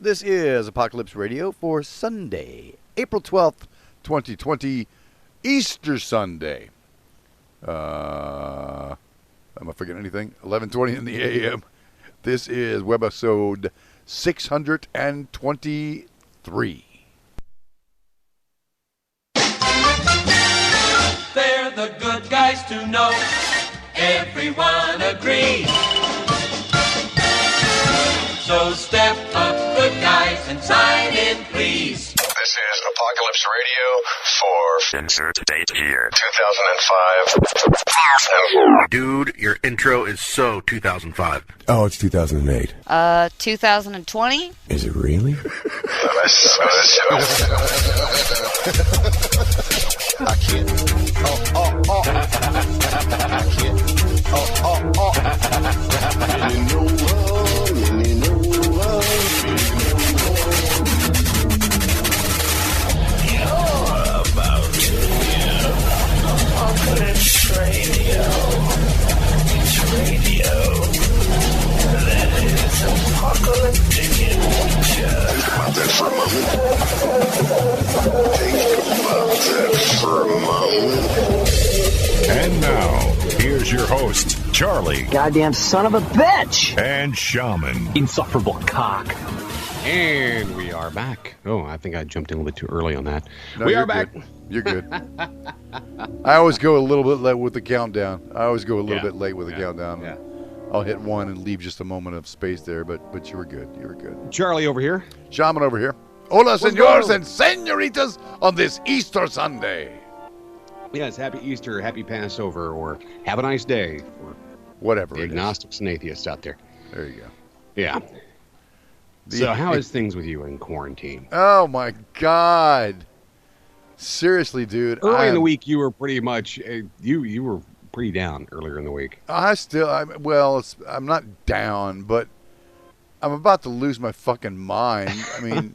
This is Apocalypse Radio for Sunday, April 12th, 2020, Easter Sunday. Am I forgetting anything? 11:20 in the a.m. This is Webisode 623. They're the good guys to know. Everyone agrees. So step up, good guys, and sign in, please. This is Apocalypse Radio for insert date here, 2005. Dude, your intro is so 2005. Oh, it's 2008. 2020? Is it really? I can't. I can't. Apocalypse Radio. It's radio that is apocalyptic in nature. Think about that for a moment. And now, here's your host, Charlie. Goddamn son of a bitch! And Shaman. Insufferable cock. And we are back. Oh, I think I jumped in a little bit too early on that. No, we are back. You're good. I always go a little bit late with the countdown. The countdown. Yeah. I'll hit one and leave just a moment of space there, but you were good. You were good. Charlie over here. Shaman over here. Hola, senors and senoritas on this Easter Sunday. Yes, happy Easter, happy Passover, or have a nice day for whatever the agnostics and atheists out there. There you go. Yeah. So how is things with you in quarantine? Oh, my God. Seriously, dude. Early in the week, you were pretty much, you were pretty down earlier in the week. I'm not down, but I'm about to lose my fucking mind. I mean,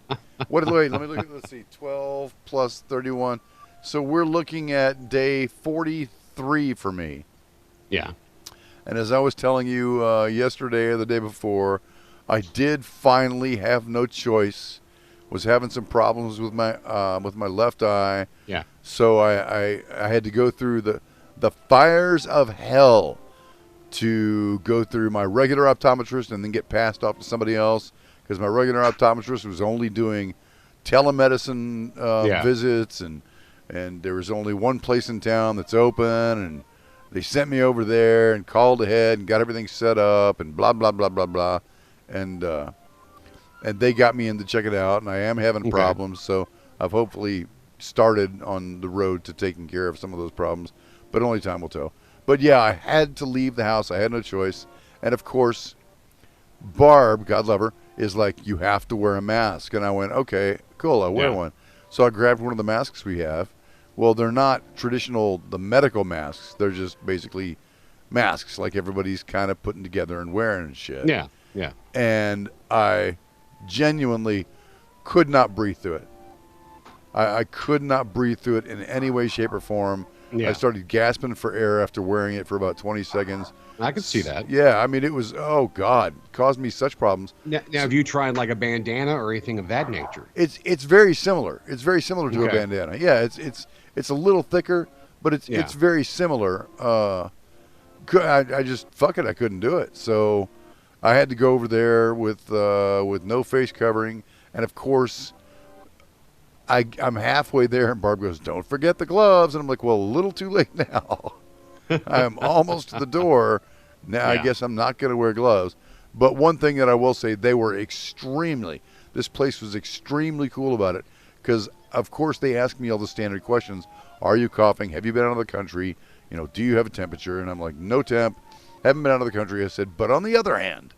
let me look at, let's see, 12 plus 31. So we're looking at day 43 for me. Yeah. And as I was telling you yesterday or the day before, I did finally have no choice. Was having some problems with my left eye. Yeah. So I had to go through the fires of hell to go through my regular optometrist and then get passed off to somebody else because my regular optometrist was only doing telemedicine visits and there was only one place in town that's open, and they sent me over there and called ahead and got everything set up and blah blah blah blah blah, and they got me in to check it out, and I am having problems, so I've hopefully started on the road to taking care of some of those problems, but only time will tell. But yeah, I had to leave the house. I had no choice, and of course, Barb, God love her, is like, you have to wear a mask, and I went, okay, cool, I'll wear one. So I grabbed one of the masks we have. Well, they're not the medical masks. They're just basically masks like everybody's kind of putting together and wearing and shit. Yeah, yeah. And I genuinely could not breathe through it. I could not breathe through it in any way, shape, or form. Yeah. I started gasping for air after wearing it for about 20 seconds. I could see that. Yeah, I mean, it was, oh, God, caused me such problems. Now, have you tried like a bandana or anything of that nature? It's very similar. It's very similar to a bandana. Yeah, it's a little thicker, but it's very similar. I just, fuck it, I couldn't do it. So I had to go over there with no face covering, and of course, I'm halfway there, and Barb goes, "Don't forget the gloves," and I'm like, "Well, a little too late now. I am almost to the door. Now I guess I'm not going to wear gloves." But one thing that I will say, this place was extremely cool about it, because of course they ask me all the standard questions. Are you coughing? Have you been out of the country? Do you have a temperature? And I'm like, no temp. Haven't been out of the country. I said, but on the other hand,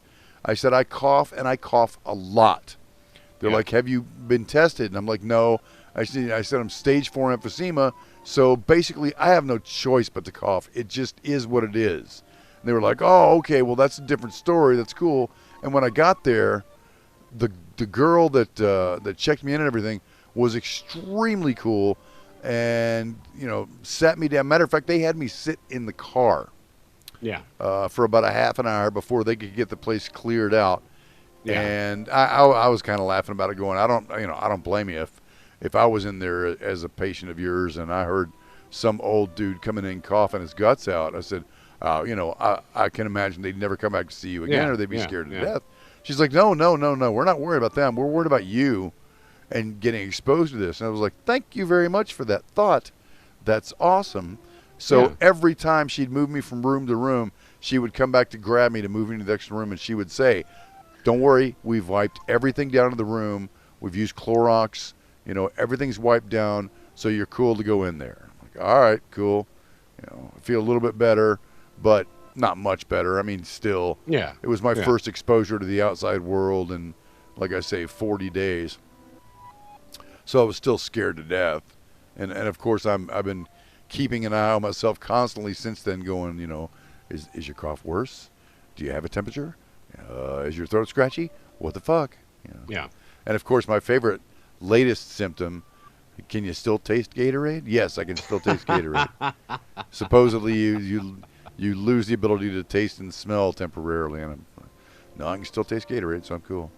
I said, I cough, and I cough a lot. They're like, have you been tested? And I'm like, no. I said, I'm stage 4 emphysema. So basically, I have no choice but to cough. It just is what it is. And they were like, oh, okay, well, that's a different story. That's cool. And when I got there, the girl that checked me in and everything was extremely cool and, sat me down. Matter of fact, they had me sit in the car. Yeah. For about a half an hour before they could get the place cleared out. Yeah. And I was kind of laughing about it, going, I don't blame you if I was in there as a patient of yours and I heard some old dude coming in coughing his guts out. I said, I can imagine they'd never come back to see you again, or they'd be scared to death. She's like, no, we're not worried about them. We're worried about you and getting exposed to this. And I was like, thank you very much for that thought. That's awesome. So every time she'd move me from room to room, she would come back to grab me to move me to the next room, and she would say, don't worry, we've wiped everything down in the room. We've used Clorox. Everything's wiped down, so you're cool to go in there. I'm like, all right, cool. I feel a little bit better, but not much better. I mean, still, it was my first exposure to the outside world in, like I say, 40 days. So I was still scared to death. And of course, I've been keeping an eye on myself constantly since then, going, is your cough worse? Do you have a temperature? Is your throat scratchy? What the fuck? Yeah. And of course, my favorite latest symptom, can you still taste Gatorade? Yes, I can still taste Gatorade. Supposedly, you lose the ability to taste and smell temporarily. And no, I can still taste Gatorade, so I'm cool.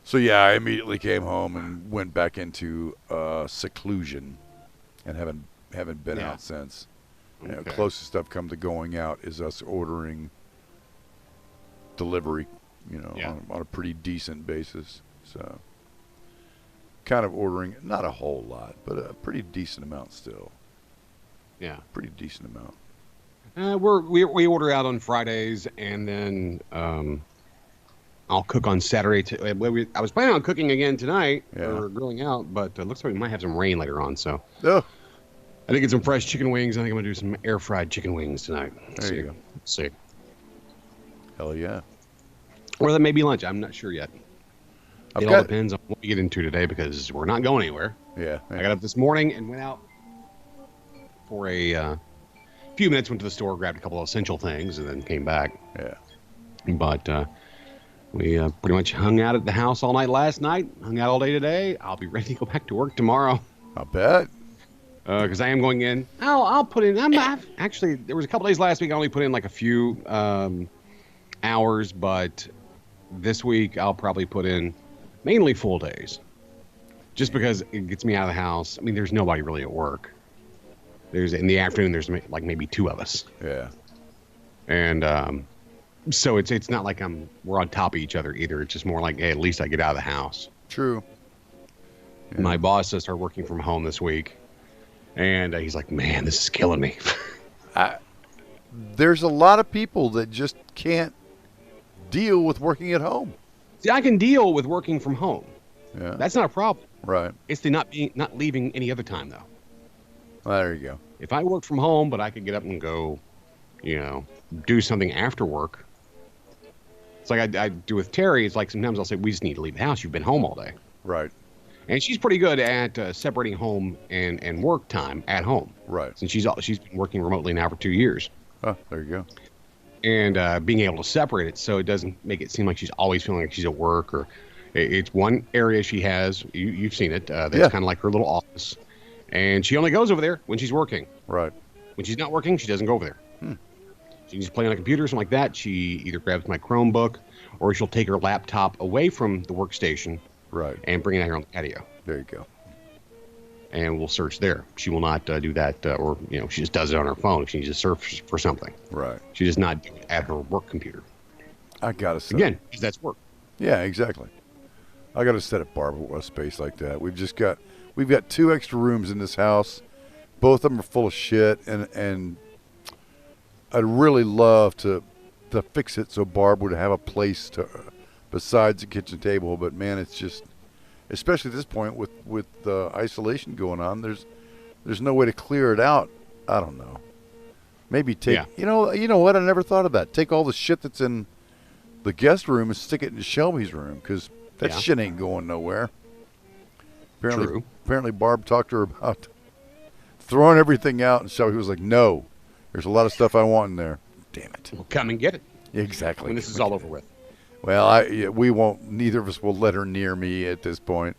So yeah, I immediately came home and went back into seclusion, and haven't been out since. Closest I've come to going out is us ordering delivery, on a pretty decent basis. So kind of ordering, not a whole lot, but a pretty decent amount still. Yeah. Pretty decent amount. We order out on Fridays, and then I'll cook on Saturday. I was planning on cooking again tonight or grilling out, but it looks like we might have some rain later on. So I think it's some fresh chicken wings. I think I'm going to do some air fried chicken wings tonight. There you go. Let's see. Hell yeah. Or that may be lunch. I'm not sure yet. It all depends on what we get into today, because we're not going anywhere. Yeah. I got up this morning and went out for a few minutes, went to the store, grabbed a couple of essential things, and then came back. Yeah. But we pretty much hung out at the house all night last night, hung out all day today. I'll be ready to go back to work tomorrow. I'll bet. Because I am going in. I'll put in. Actually, there was a couple days last week I only put in like a few hours, but this week I'll probably put in mainly full days, just because it gets me out of the house. I mean, there's nobody really at work. In the afternoon, there's like maybe two of us. Yeah. And so it's not like we're on top of each other either. It's just more like, hey, at least I get out of the house. True. Yeah. My boss has started working from home this week, and he's like, man, this is killing me. There's a lot of people that just can't deal with working at home. See, I can deal with working from home. Yeah. That's not a problem. Right. It's the not leaving any other time, though. Well, there you go. If I work from home, but I could get up and go, do something after work. It's like I do with Terry. It's like sometimes I'll say, we just need to leave the house. You've been home all day. Right. And she's pretty good at separating home and work time at home. Right. Since she's been working remotely now for 2 years. Oh, there you go. And being able to separate it so it doesn't make it seem like she's always feeling like she's at work, or it's one area she has. You've seen it. That's kind of like her little office. And she only goes over there when she's working. Right. When she's not working, she doesn't go over there. She can just play on a computer or something like that. She either grabs my Chromebook, or she'll take her laptop away from the workstation. Right. And bring it out here on the patio. There you go. And we'll search there. She will not do that, or she just does it on her phone if she needs to search for something. Right. She does not do it at her work computer. I gotta set again, because that's work. Yeah, exactly. I gotta set up Barbara a space like that. We've got 2 extra rooms in this house. Both of them are full of shit, and I'd really love to fix it so Barb would have a place to besides the kitchen table. But man, it's just, especially at this point with isolation going on, there's no way to clear it out. I don't know. Maybe take you know what? I never thought of that. Take all the shit that's in the guest room and stick it in Shelby's room, because that shit ain't going nowhere. Apparently Barb talked to her about throwing everything out, and Shelby was like, no, there's a lot of stuff I want in there. Damn it. Well, come and get it. Exactly. When this is all over with. Well, we won't, neither of us will let her near me at this point.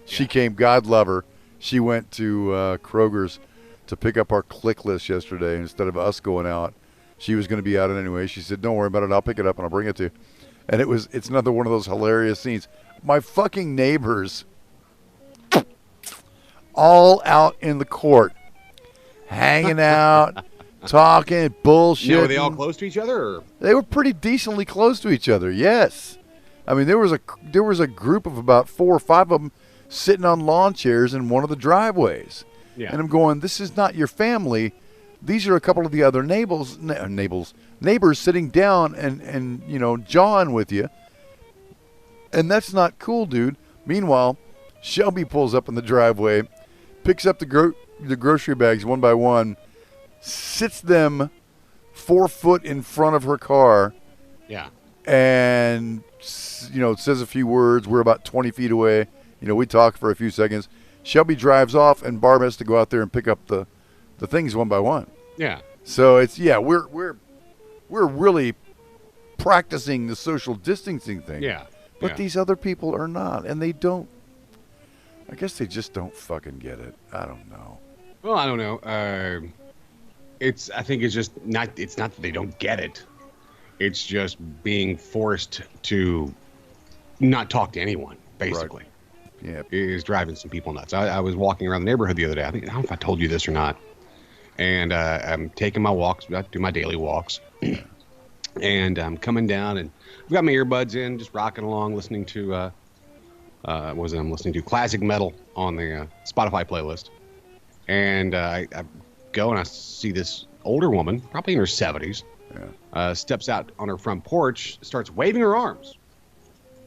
She came, God love her. She went to Kroger's to pick up our click list yesterday. Instead of us going out, she was going to be out anyway. She said, don't worry about it. I'll pick it up and I'll bring it to you. And it's another one of those hilarious scenes. My fucking neighbors, all out in the court, hanging out, talking, bullshit. Were they all close to each other? Or? They were pretty decently close to each other. Yes, I mean there was a group of about 4 or 5 of them sitting on lawn chairs in one of the driveways. Yeah. And I'm going, this is not your family. These are a couple of the other neighbors sitting down and jawing with you. And that's not cool, dude. Meanwhile, Shelby pulls up in the driveway, picks up the grocery bags one by one, sits them 4 foot in front of her car. Yeah. And, says a few words. We're about 20 feet away. We talk for a few seconds. Shelby drives off, and Barb has to go out there and pick up the things one by one. Yeah. So we're really practicing the social distancing thing. Yeah. But these other people are not, and they don't. I guess they just don't fucking get it. I don't know. Well, I don't know. I think it's just not. It's not that they don't get it. It's just being forced to not talk to anyone, basically. Right. Yeah, is driving some people nuts. I was walking around the neighborhood the other day. I don't know if I told you this or not. And I'm taking my walks. I do my daily walks. And I'm coming down, and I've got my earbuds in, just rocking along, listening to I'm listening to classic metal on the Spotify playlist. And I go and I see this older woman, probably in her 70s, steps out on her front porch, starts waving her arms.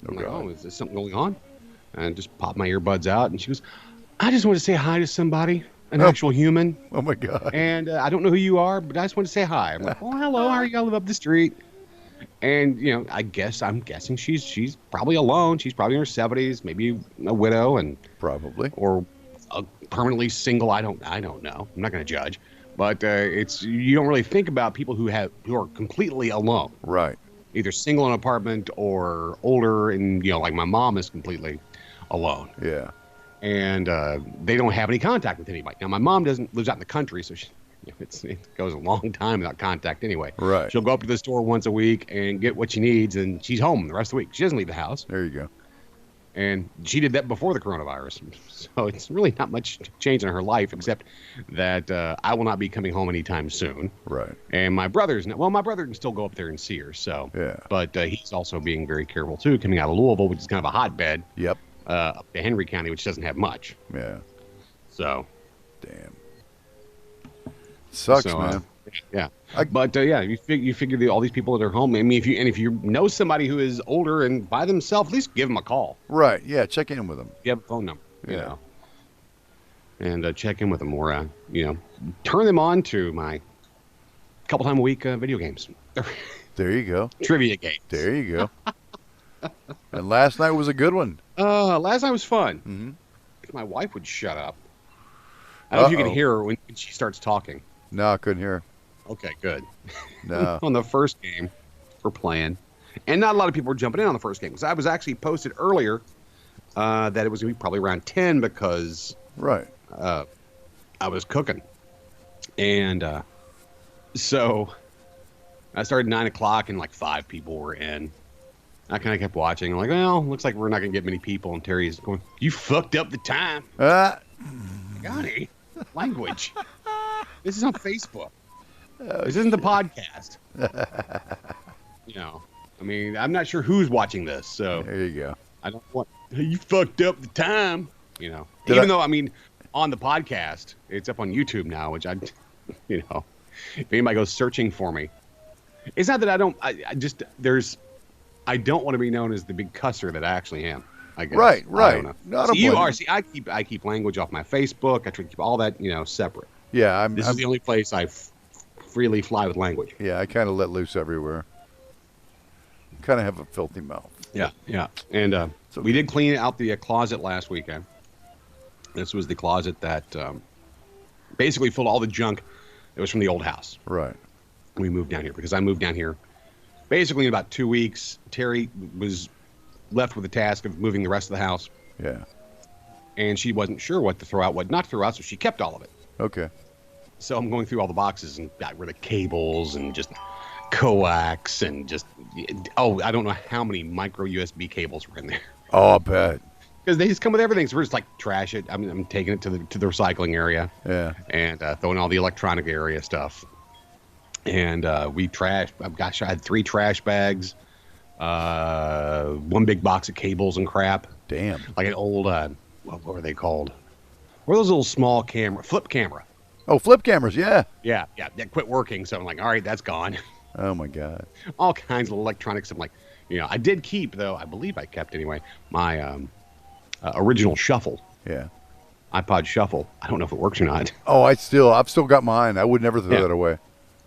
I'm like, oh, is there something going on? And just pop my earbuds out, and she goes, I just want to say hi to somebody, an actual human. Oh, my God. And I don't know who you are, but I just want to say hi. I'm like, oh, hello, how are you? I live up the street. And, I'm guessing she's probably alone. She's probably in her 70s, maybe a widow. And probably. Or permanently single. I don't know. I'm not going to judge. But you don't really think about people who are completely alone. Right. Either single in an apartment or older, and, like my mom is completely alone. Yeah. And they don't have any contact with anybody. Now, my mom lives out in the country, so it goes a long time without contact anyway. Right. She'll go up to the store once a week and get what she needs, and she's home the rest of the week. She doesn't leave the house. There you go. And she did that before the coronavirus. So it's really not much change in her life, except that I will not be coming home anytime soon. Right. And my brother can still go up there and see her. So, yeah. But he's also being very careful, too, coming out of Louisville, which is kind of a hotbed. Yep. Up to Henry County, which doesn't have much. Yeah. So. Damn. Sucks, man. Yeah. You figure all these people that are home. I mean, if you know somebody who is older and by themselves, at least give them a call. Right. Yeah. Check in with them. You have a phone number. And check in with them, or turn them on to my couple time a week video games. There you go. Trivia games. There you go. And last night was a good one. Last night was fun. Mm-hmm. If my wife would shut up. I don't know if you can hear her when she starts talking. No, I couldn't hear her. Okay, good. No. On the first game we're playing, and not a lot of people were jumping in on the first game, because I was actually posted earlier that it was going to be probably around 10 because I was cooking. And so I started 9 o'clock, and like 5 people were in. I kind of kept watching. I'm like, well, looks like we're not going to get many people. And Terry's going, you fucked up the time. Johnny, language. This is on Facebook. This isn't the podcast. I mean, I'm not sure who's watching this. So there you go. I don't want, you fucked up the time. Even though, I mean, on the podcast, it's up on YouTube now, which if anybody goes searching for me, it's not that I don't want to be known as the big cusser that I actually am. I guess. Right. I keep language off my Facebook. I try to keep all that, separate. Yeah. This is the only place I freely fly with language. Yeah. I kind of let loose everywhere. Kind of have a filthy mouth. Yeah. Yeah. And we did clean out the closet last weekend. This was the closet that basically filled all the junk that was from the old house. Right. We moved down here because I moved down here basically in about 2 weeks. Terry was left with the task of moving the rest of the house. Yeah. And she wasn't sure what to throw out, what not to throw out, so she kept all of it. Okay. So I'm going through all the boxes and got rid of cables and just coax and just I don't know how many micro USB cables were in there. Oh, I bet. Because they just come with everything, so we're just like trash it. I mean, I'm taking it to the recycling area, and throwing all the electronic area stuff. And we trashed. Gosh, I had 3 trash bags, 1 big box of cables and crap. Damn. Like an old what were they called? What are those little small flip camera? Oh, flip cameras, yeah. Yeah. That quit working, so I'm like, all right, that's gone. Oh my God. All kinds of electronics. I'm like, I did keep though. I believe I kept anyway. My original shuffle. Yeah. iPod shuffle. I don't know if it works or not. Oh, I've still got mine. I would never throw that away.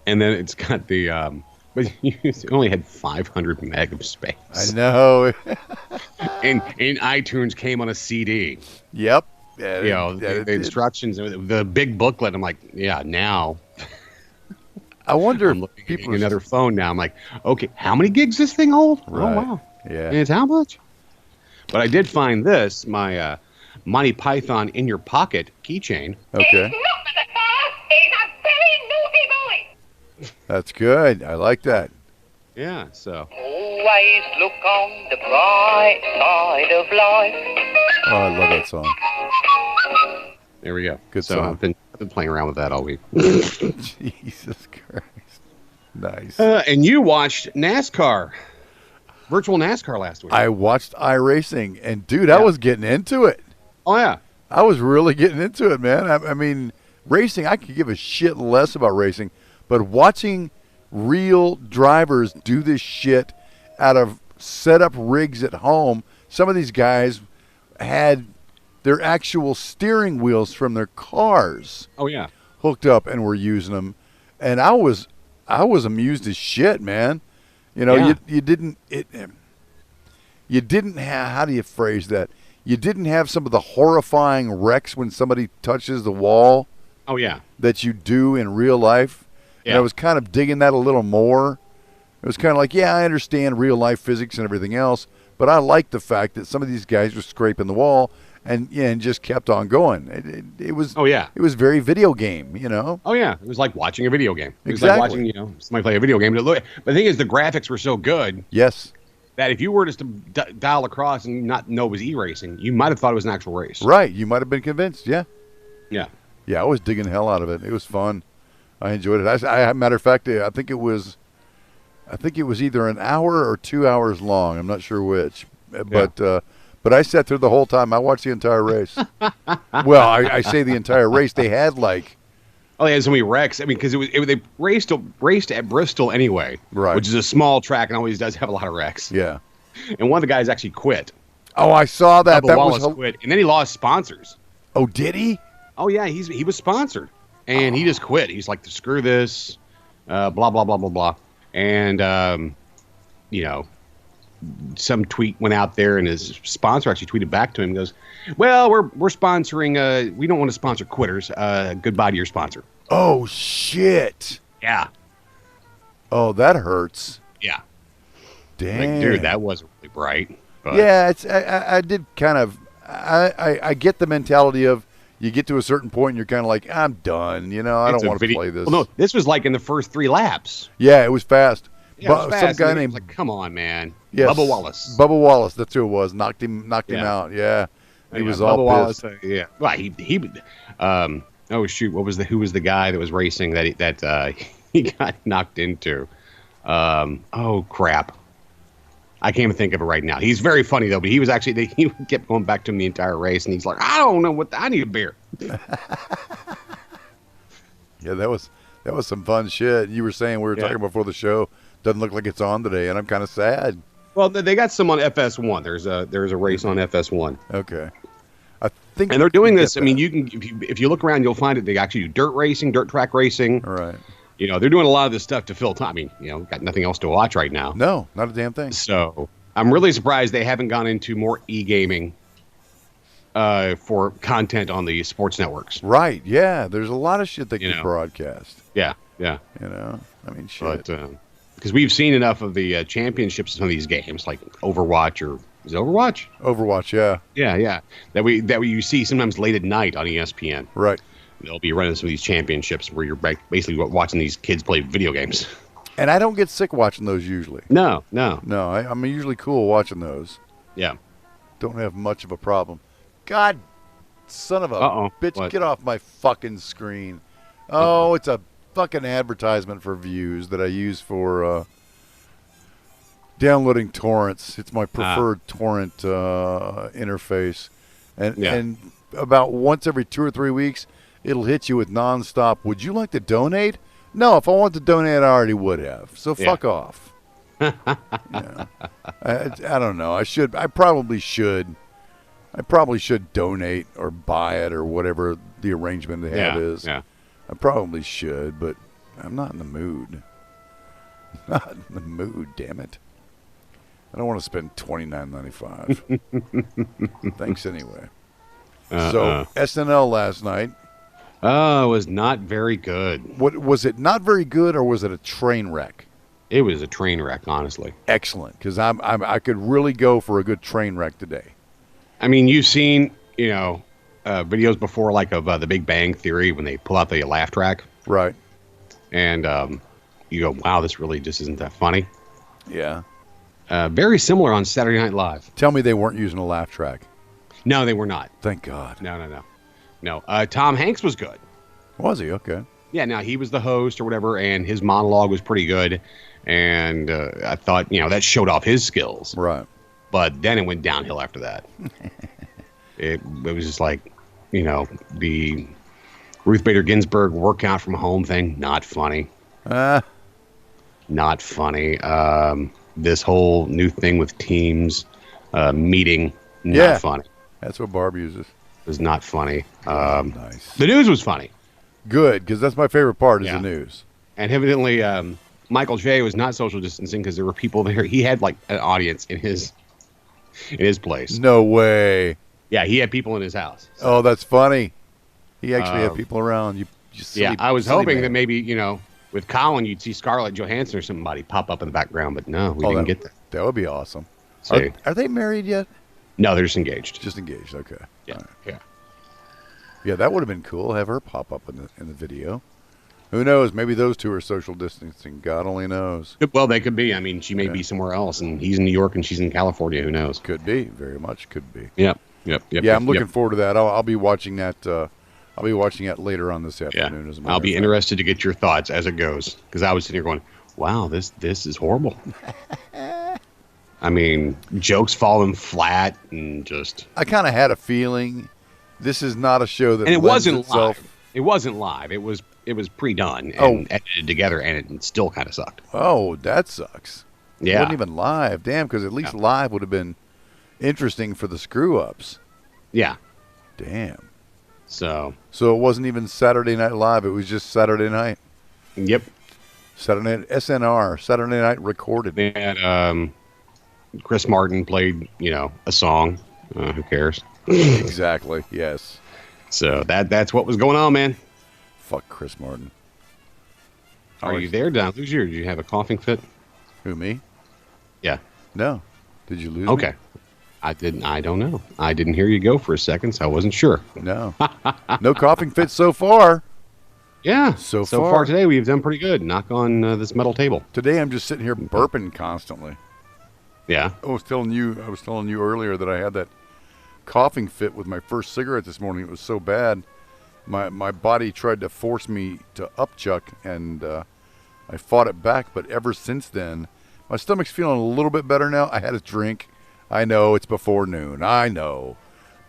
And then it's got the but it only had 500 meg of space. I know. and iTunes came on a CD. Yep. Yeah, the instructions, the big booklet. I'm like, now. I wonder I'm looking at another phone now. I'm like, okay, how many gigs this thing hold? Right. Oh wow. Yeah. And it's how much? But I did find this, my Monty Python in your pocket keychain. Okay. That's good. I like that. Yeah, so. Always look on the bright side of life. Oh, I love that song. There we go. Good so song. I've been playing around with that all week. Jesus Christ. Nice. And you watched NASCAR. Virtual NASCAR last week. I watched iRacing, and dude, I was getting into it. Oh, yeah. I was really getting into it, man. I mean, racing, I could give a shit less about racing, but watching real drivers do this shit out of set-up rigs at home, some of these guys had their actual steering wheels from their cars hooked up and were using them. And I was amused as shit, man. You didn't have, how do you phrase that? You didn't have some of the horrifying wrecks when somebody touches the wall. Oh, yeah. That you do in real life. Yeah. And I was kind of digging that a little more. It was kind of like, I understand real life physics and everything else, but I like the fact that some of these guys were scraping the wall and just kept on going. It was it was very video game, Oh yeah, it was like watching a video game. It was exactly. like watching somebody play a video game. But the thing is, the graphics were so good. Yes. That if you were just to dial across and not know it was e-racing, you might have thought it was an actual race. Right, you might have been convinced. Yeah. Yeah. Yeah, I was digging the hell out of it. It was fun. I enjoyed it. Matter of fact, I think it was either an hour or 2 hours long. I'm not sure which, but I sat through the whole time. I watched the entire race. Well, I say the entire race. They had like. Oh, they had so many wrecks. I mean, because they raced at Bristol anyway, right? Which is a small track and always does have a lot of wrecks. Yeah. And one of the guys actually quit. Oh, I saw that. Bubba Wallace quit, and then he lost sponsors. Oh, did he? Oh yeah, he was sponsored, and he just quit. He's like, screw this, blah blah blah blah blah, and some tweet went out there, and his sponsor actually tweeted back to him and goes, well, we're sponsoring, we don't want to sponsor quitters. Goodbye to your sponsor. Oh, shit. Yeah. Oh, that hurts. Yeah. Damn. Like, dude, that wasn't really bright. But. Yeah, I did kind of, I get the mentality of you get to a certain point and you're kind of like, I'm done. I don't want to play this. Well, no, this was like in the first 3 laps. Yeah, it was fast. Yeah, it was fast. Some guy named like, come on, man. Yes, Bubba Wallace. Bubba Wallace, that's who it was. Knocked him out. Yeah, he was Bubba all Wallace, pissed. yeah. Well, he. Oh shoot! Who was the guy that was racing that he got knocked into? Oh crap! I can't even think of it right now. He's very funny though, but he was actually he kept going back to him the entire race, and he's like, I don't know I need a beer. Yeah, that was some fun shit. You were saying we were talking before the show. Doesn't look like it's on today, and I'm kind of sad. Well, they got some on FS1. There's a race on FS1. Okay, I think, and they're doing this. I mean, you can if you look around, you'll find it. They actually do dirt track racing. All right. They're doing a lot of this stuff to fill time. I mean, got nothing else to watch right now. No, not a damn thing. So I'm really surprised they haven't gone into more e-gaming for content on the sports networks. Right. Yeah. There's a lot of shit they can broadcast. Yeah. Yeah. I mean, shit. But because we've seen enough of the championships in some of these games, like Overwatch is it Overwatch? Overwatch, yeah. Yeah. That you see sometimes late at night on ESPN. Right. They'll be running some of these championships where you're basically watching these kids play video games. And I don't get sick watching those usually. No. I'm usually cool watching those. Yeah. Don't have much of a problem. God, son of a bitch, What? get off my fucking screen. Oh, it's a fucking advertisement for Views that I use for downloading torrents. It's my preferred torrent interface. And about once every 2 or 3 weeks, it'll hit you with nonstop. Would you like to donate? No, if I want to donate, I already would have. So fuck off. I don't know. I probably should donate or buy it or whatever the arrangement they have is. Yeah. I probably should, but I'm not in the mood. Not in the mood, damn it. I don't want to spend $29.95. Thanks anyway. So SNL last night. Oh, it was not very good. What was it? Not very good, or was it a train wreck? It was a train wreck, honestly. Excellent, because I could really go for a good train wreck today. I mean, you've seen videos before, like of The Big Bang Theory when they pull out the laugh track, right? And you go, "Wow, this really just isn't that funny." Yeah. Very similar on Saturday Night Live. Tell me they weren't using a laugh track. No, they were not. Thank God. No. Tom Hanks was good. Was he? Okay. Yeah, now he was the host or whatever, and his monologue was pretty good. And I thought, that showed off his skills. Right. But then it went downhill after that. it was just like, the Ruth Bader Ginsburg workout from home thing, not funny. Not funny. This whole new thing with Teams meeting, not funny. That's what Barb uses. It was not funny. Nice. The news was funny. Good, because that's my favorite part is the news. And evidently, Michael J. was not social distancing because there were people there. He had like an audience in his place. No way. Yeah, he had people in his house. So. Oh, that's funny. He actually had people around. You silly, I was hoping man. that maybe, with Colin, you'd see Scarlett Johansson or somebody pop up in the background, but no, we didn't get that. That would be awesome. So, are they married yet? No, they're just engaged. Just engaged, okay. Yeah, right. Yeah, that would have been cool. Have her pop up in the video. Who knows? Maybe those two are social distancing. God only knows. Well, they could be. I mean, she may be somewhere else, and he's in New York, and she's in California. Who knows? Could be. Very much could be. Yep. Yeah, I'm looking forward to that. I'll be watching that. I'll be watching that later on this afternoon. As I'll be interested to get your thoughts as it goes, because I was sitting here going, "Wow, this is horrible." I mean, jokes falling flat and just. I kind of had a feeling this is not a show that. And it wasn't itself. live. It wasn't live. It was pre-done and edited together, and it still kind of sucked. Oh, that sucks. Yeah, it wasn't even live. Damn, because at least live would have been interesting for the screw-ups. Yeah. Damn. So it wasn't even Saturday Night Live. It was just Saturday night. Yep. Saturday night SNR. Saturday night recorded. They had Chris Martin played, a song. Who cares? Exactly. Yes. So that's what was going on, man. Fuck Chris Martin. Are you there? Did I lose you, or did you have a coughing fit? Who, me? Yeah. No. Did you lose? Okay. I didn't. I don't know. I didn't hear you go for a second, so I wasn't sure. No. No coughing fits so far. Yeah. So far today, we've done pretty good. Knock on this metal table. Today, I'm just sitting here burping constantly. Yeah. I was telling you earlier that I had that coughing fit with my first cigarette this morning. It was so bad. My body tried to force me to upchuck, and I fought it back. But ever since then, my stomach's feeling a little bit better now. I had a drink. I know it's before noon. I know.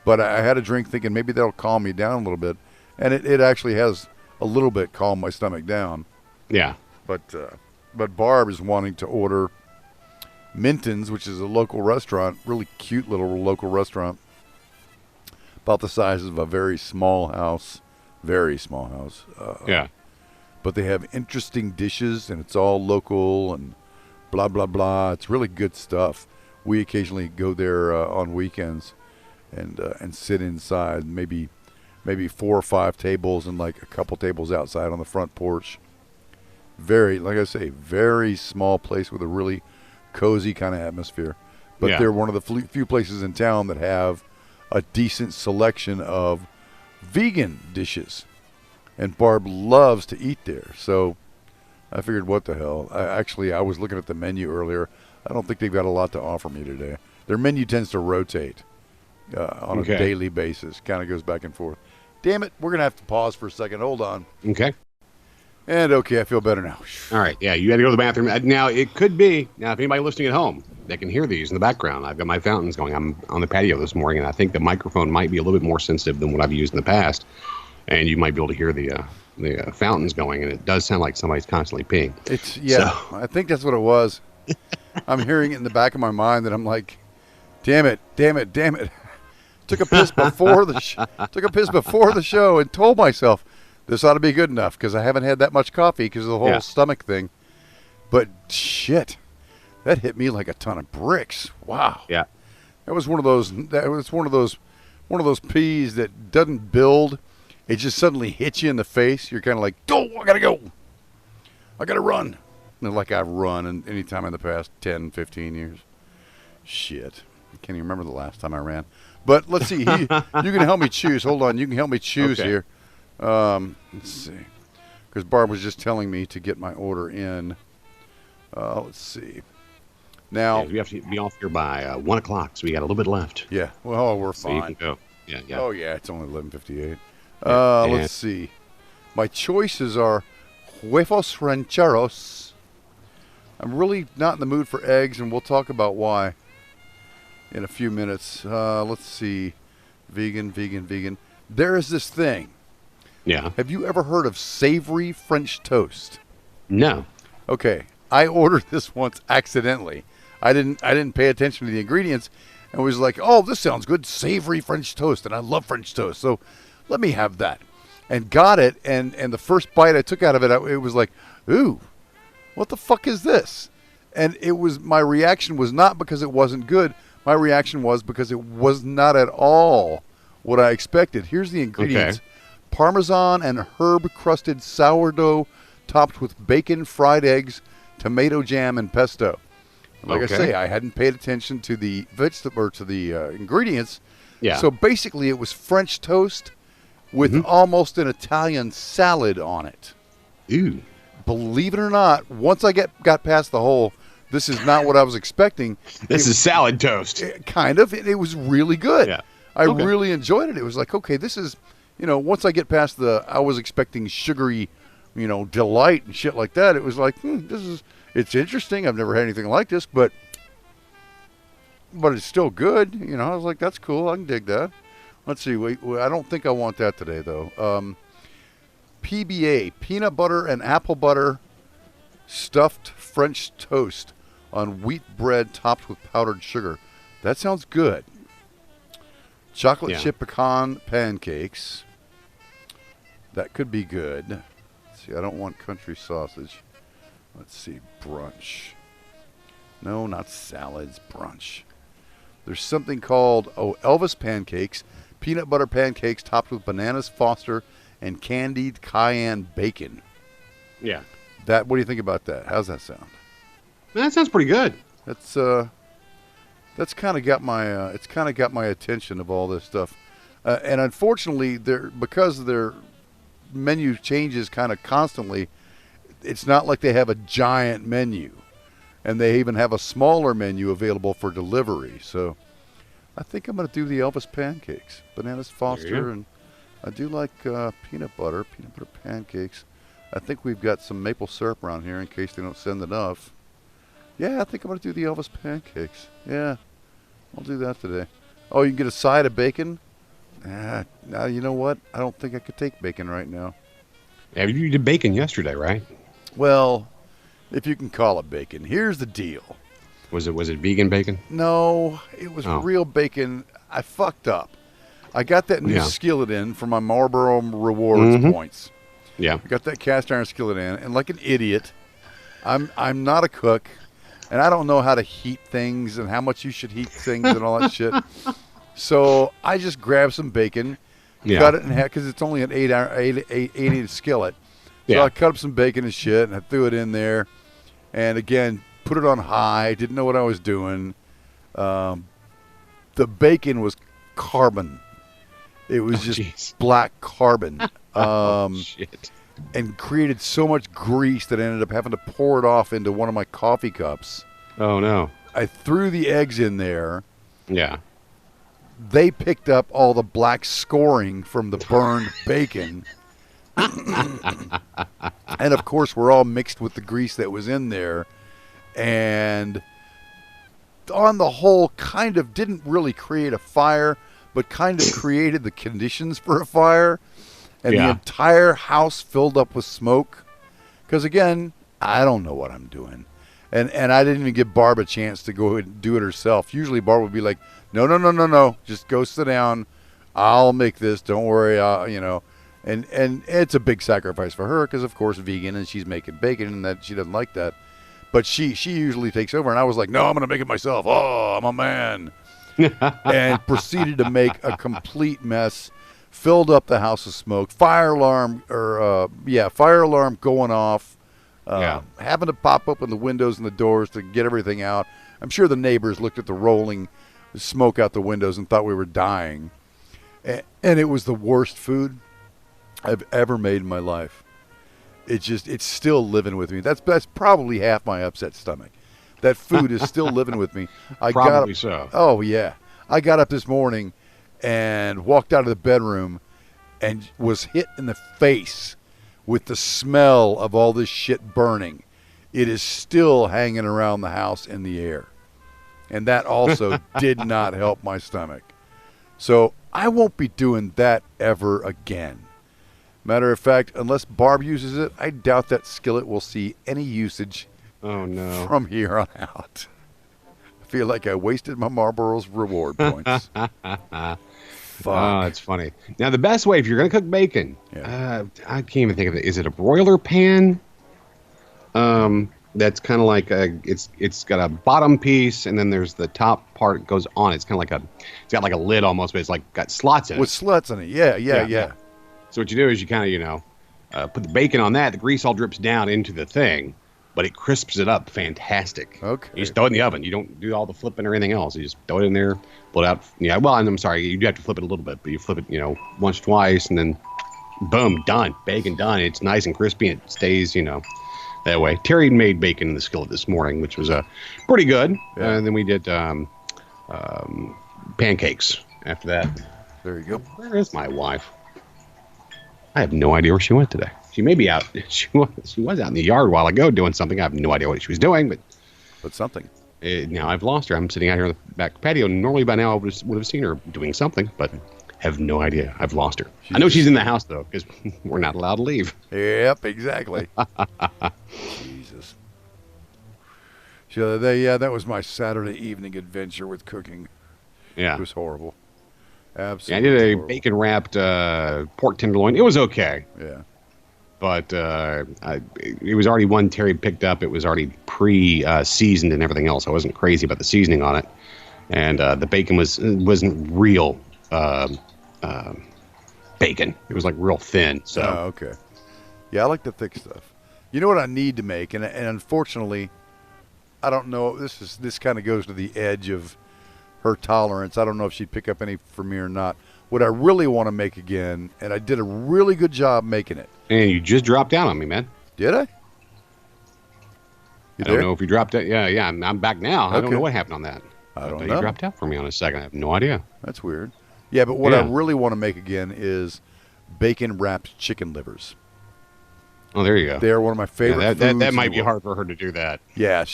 But I had a drink thinking maybe that'll calm me down a little bit. And it actually has a little bit calmed my stomach down. Yeah. But Barb is wanting to order Minton's, which is a local restaurant, really cute little local restaurant, about the size of a very small house. Very small house. Yeah. But they have interesting dishes, and it's all local and blah, blah, blah. It's really good stuff. We occasionally go there on weekends and sit inside, maybe 4 or 5 tables and like a couple tables outside on the front porch. Very, like I say, very small place with a really cozy kind of atmosphere. But they're one of the few places in town that have a decent selection of vegan dishes. And Barb loves to eat there. So I figured, what the hell? I was looking at the menu earlier. I don't think they've got a lot to offer me today. Their menu tends to rotate on a daily basis. Kind of goes back and forth. Damn it, we're going to have to pause for a second. Hold on. Okay. And okay, I feel better now. All right. Yeah, you had to go to the bathroom. Now, it could be, now, if anybody listening at home, they can hear these in the background. I've got my fountains going. I'm on the patio this morning, and I think the microphone might be a little bit more sensitive than what I've used in the past. And you might be able to hear the fountains going, and it does sound like somebody's constantly peeing. I think that's what it was. I'm hearing it in the back of my mind that I'm like, damn it. Took a piss before the show and told myself this ought to be good enough because I haven't had that much coffee because of the whole stomach thing. But shit, that hit me like a ton of bricks. Wow. Yeah. That was one of those peas that doesn't build. It just suddenly hits you in the face. You're kind of like, I gotta go. I gotta run. And like I've run any time in the past 10, 15 years. Shit. I can't even remember the last time I ran. But let's see. You can help me choose. Hold on. You can help me choose here. Let's see. Because Barb was just telling me to get my order in. Let's see. Now. Yeah, we have to be off here by 1 o'clock, so we got a little bit left. Yeah. Well, we're fine. So you can go. Yeah. Oh, yeah. It's only 11:58. Let's see. My choices are huevos rancheros. I'm really not in the mood for eggs, and we'll talk about why in a few minutes. Let's see. Vegan. There is this thing. Yeah. Have you ever heard of savory French toast? No. Okay. I ordered this once accidentally. I didn't pay attention to the ingredients and was like, oh, this sounds good. Savory French toast. And I love French toast. So let me have that. And got it. And the first bite I took out of it, it was like, ooh, what the fuck is this? And my reaction was not because it wasn't good. My reaction was because it was not at all what I expected. Here's the ingredients. Okay. Parmesan and herb-crusted sourdough topped with bacon, fried eggs, tomato jam, and pesto. Like I say, I hadn't paid attention to the ingredients. Yeah. So basically, it was French toast with almost an Italian salad on it. Ew. Believe it or not, once I got past the whole, this is not what I was expecting. This is salad toast. Kind of. It was really good. Yeah. I really enjoyed it. It was like, okay, this is, once I get past I was expecting sugary, delight and shit like that. It was like, it's interesting. I've never had anything like this, but it's still good. I was like, that's cool. I can dig that. Let's see. Wait, I don't think I want that today, though. PBA, peanut butter and apple butter stuffed French toast on wheat bread topped with powdered sugar. That sounds good. Chocolate chip pecan pancakes. That could be good. Let's see, I don't want country sausage. Let's see, brunch. No, not salads, brunch. There's something called, Elvis pancakes, peanut butter pancakes topped with bananas Foster and candied cayenne bacon. Yeah. What do you think about that? How's that sound? That sounds pretty good. That's kind of got my attention of all this stuff. And unfortunately, because their menu changes kind of constantly, it's not like they have a giant menu. And they even have a smaller menu available for delivery. So I think I'm going to do the Elvis pancakes. Bananas Foster, and I do like peanut butter pancakes. I think we've got some maple syrup around here in case they don't send enough. Yeah, I think I'm going to do the Elvis pancakes. Yeah, I'll do that today. Oh, you can get a side of bacon? Now, you know what? I don't think I could take bacon right now. Yeah, you did bacon yesterday, right? Well, if you can call it bacon. Here's the deal. Was it vegan bacon? No, it was real bacon. I fucked up. I got that new skillet in for my Marlboro Rewards points. Yeah. I got that cast iron skillet in, and like an idiot, I'm not a cook, and I don't know how to heat things and how much you should heat things and all that shit. So I just grabbed some bacon, cut it in half because it's only an 8-inch skillet. So I cut up some bacon and shit, and I threw it in there, and again put it on high. Didn't know what I was doing. The bacon was carbon. It was just black carbon. Shit. and created so much grease that I ended up having to pour it off into one of my coffee cups. Oh, no. I threw the eggs in there. Yeah. They picked up all the black scoring from the burned bacon. And, of course, we're all mixed with the grease that was in there. And on the whole, kind of didn't really create a fire, but kind of created the conditions for a fire. And the entire house filled up with smoke. Because, again, I don't know what I'm doing. And I didn't even give Barb a chance to go and do it herself. Usually Barb would be like, no. Just go sit down. I'll make this. Don't worry. And it's a big sacrifice for her because, of course, vegan, and she's making bacon, and that she doesn't like that. But she usually takes over. And I was like, no, I'm going to make it myself. Oh, I'm a man. And proceeded to make a complete mess. Filled up the house with smoke. Fire alarm going off. Having to pop open the windows and the doors to get everything out. I'm sure the neighbors looked at the rolling smoke out the windows and thought we were dying. And it was the worst food I've ever made in my life. It's still living with me. That's probably half my upset stomach. That food is still living with me. Probably so. Oh, yeah. I got up this morning and walked out of the bedroom and was hit in the face with the smell of all this shit burning. It is still hanging around the house in the air. And that also did not help my stomach. So I won't be doing that ever again. Matter of fact, unless Barb uses it, I doubt that skillet will see any usage from here on out. I feel like I wasted my Marlboro's reward points. Fuck. Oh, that's funny. Now, the best way, if you're going to cook bacon, I can't even think of it. Is it a broiler pan? That's kind of like it's got a bottom piece, and then there's the top part that goes on. It's kind of like it's got like a lid almost, but it's like got slots in it. With slots in it, yeah. So what you do is you kind of, put the bacon on that. The grease all drips down into the thing, but it crisps it up fantastic. Okay. You just throw it in the oven. You don't do all the flipping or anything else. You just throw it in there, pull it out. Yeah, well, I'm sorry. You do have to flip it a little bit, but you flip it, once, twice, and then boom, done. Bacon done. It's nice and crispy. And it stays, that way. Terry made bacon in the skillet this morning, which was pretty good. Yeah. And then we did pancakes after that. There you go. Where is my wife? I have no idea where she went today. She may be out. She was out in the yard a while ago doing something. I have no idea what she was doing, but something. Now I've lost her. I'm sitting out here on the back patio. Normally by now I would have seen her doing something, but have no idea. I've lost her. I know she's in the house though, because we're not allowed to leave. Yep, exactly. Jesus. So that was my Saturday evening adventure with cooking. Yeah, it was horrible. Absolutely. Yeah, I did a horrible. bacon wrapped pork tenderloin. It was okay. Yeah. But it was already one Terry picked up. It was already pre-seasoned and everything else. I wasn't crazy about the seasoning on it, and the bacon wasn't real bacon. It was like real thin. So okay. Yeah, I like the thick stuff. You know what I need to make, and unfortunately, I don't know. This kind of goes to the edge of her tolerance. I don't know if she'd pick up any from me or not. What I really want to make again, and I did a really good job making it. And you just dropped down on me, man. Did I? I don't know if you dropped out. Yeah, I'm back now. I don't know what happened on that. I don't know. You dropped out for me on a second. I have no idea. That's weird. Yeah, but what I really want to make again is bacon wrapped chicken livers. Oh, there you go. They're one of my favorite foods. That might be hard for her to do that. Yeah,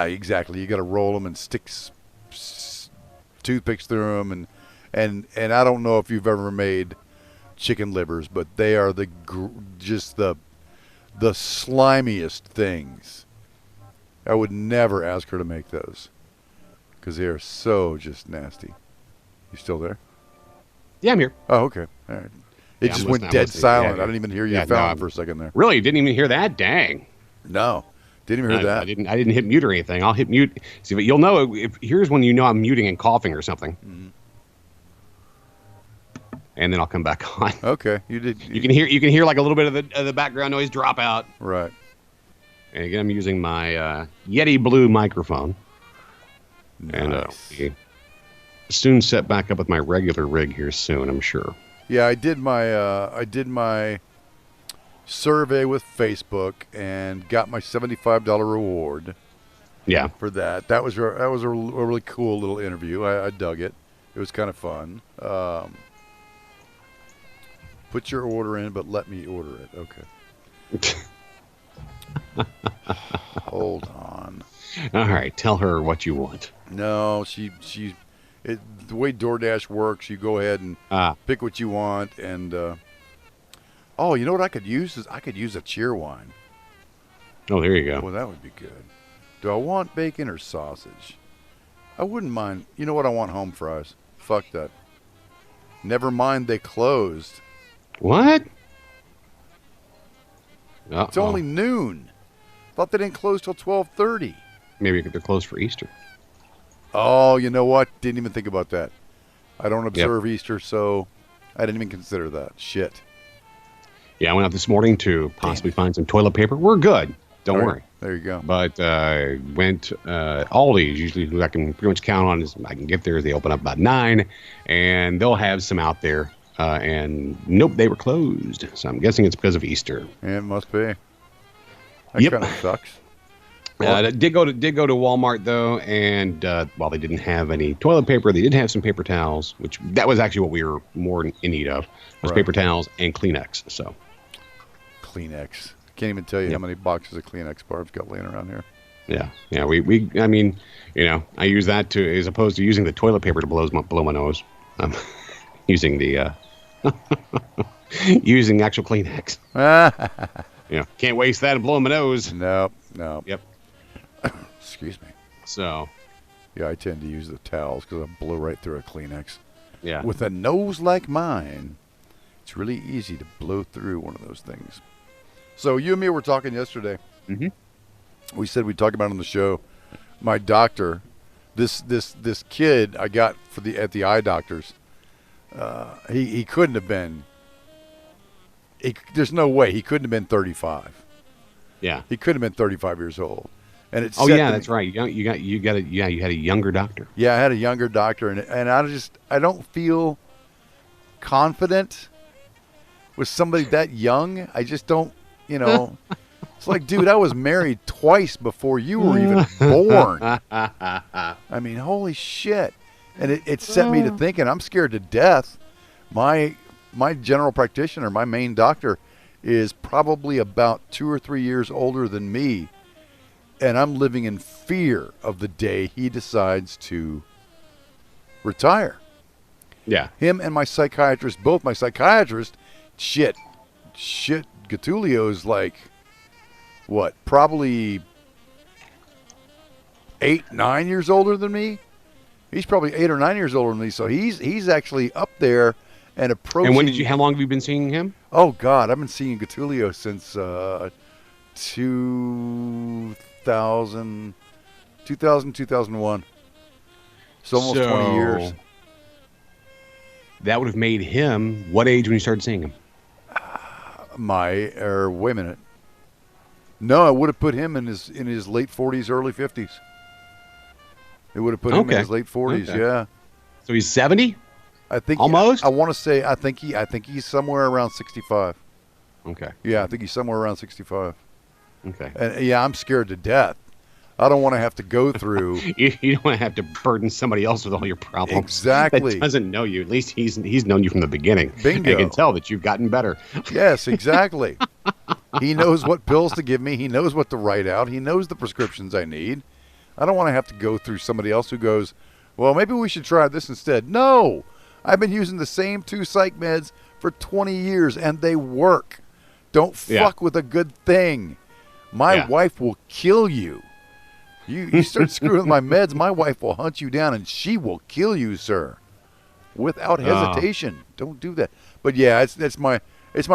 exactly. You got to roll them and stick toothpicks through them, and I don't know if you've ever made chicken livers, but they are just the slimiest things. I would never ask her to make those because they are so just nasty. You still there? Yeah, I'm here. Oh, okay. All right. It just went dead silent. I didn't even hear you for a second there. Really? You didn't even hear that? Dang. No. Didn't even hear that. I didn't hit mute or anything. I'll hit mute. See, but you'll know here's when you know I'm muting and coughing or something. Mm-hmm. And then I'll come back on. Okay, you did. You can hear like a little bit of the background noise drop out. Right. And again, I'm using my Yeti Blue microphone. Nice. And soon set back up with my regular rig here soon, I'm sure. Yeah, I did my survey with Facebook and got my $75 reward. Yeah. For that. That was a really cool little interview. I dug it. It was kind of fun. Put your order in, but let me order it. Okay. Hold on. All right. Tell her what you want. No, the way DoorDash works, you go ahead and pick what you want. And you know what I could use is I could use a cheer wine. Oh, there you go. Well, that would be good. Do I want bacon or sausage? I wouldn't mind. You know what? I want home fries. Fuck that. Never mind, they closed. What? It's only noon. Thought they didn't close till 12:30. Maybe they're closed for Easter. Oh, you know what? Didn't even think about that. I don't observe Easter, so I didn't even consider that. Shit. Yeah, I went out this morning to possibly find some toilet paper. We're good. Don't worry. There you go. But went Aldi's. Usually who I can pretty much count on is I can get there. They open up about 9, and they'll have some out there. And nope, they were closed. So I'm guessing it's because of Easter. Yeah, it must be. That kind of sucks. Did go to Walmart though, and while they didn't have any toilet paper, they did have some paper towels, which that was actually what we were more in need of, was paper towels and Kleenex. So Kleenex. Can't even tell you how many boxes of Kleenex Barb's got laying around here. Yeah. We I mean, I use that to as opposed to using the toilet paper to blow my nose. Using the using actual Kleenex. Can't waste that and blow my nose. No. Yep. Excuse me. So. Yeah, I tend to use the towels because I blow right through a Kleenex. Yeah. With a nose like mine, it's really easy to blow through one of those things. So you and me were talking yesterday. Mm-hmm. We said we'd talk about it on the show. My doctor, this kid I got at the eye doctor's. He couldn't have been. There's no way he couldn't have been 35. Yeah, he couldn't have been 35 years old. And it's that's right. You had a younger doctor. Yeah, I had a younger doctor, and I don't feel confident with somebody that young. I just don't. It's like, dude, I was married twice before you were even born. I mean, holy shit. And it set me to thinking, I'm scared to death. My general practitioner, my main doctor, is probably about 2 or 3 years older than me. And I'm living in fear of the day he decides to retire. Yeah. Him and my psychiatrist, both my psychiatrist, shit, Gatulio's like, what, probably 8, 9 years older than me? He's probably 8 or 9 years older than me, so he's actually up there and approaching. And how long have you been seeing him? Oh God, I've been seeing Gatulio since 2000, 2001. So almost 20 years. That would have made him what age when you started seeing him? Wait a minute. No, I would have put him in his late 40s, early 50s. It would have put him in his late 40s, yeah. So he's 70? I think almost. I want to say I think he's somewhere around 65. Okay. Yeah, I think he's somewhere around 65. Okay. And yeah, I'm scared to death. I don't want to have to go through. You don't want to have to burden somebody else with all your problems. Exactly. That doesn't know you. At least he's known you from the beginning. Bingo. And can tell that you've gotten better. Yes, exactly. He knows what pills to give me. He knows what to write out. He knows the prescriptions I need. I don't want to have to go through somebody else who goes, well, maybe we should try this instead. No. I've been using the same 2 psych meds for 20 years, and they work. Don't fuck with a good thing. My wife will kill you. You start screwing with my meds, my wife will hunt you down, and she will kill you, sir, without hesitation. Don't do that. But yeah, it's my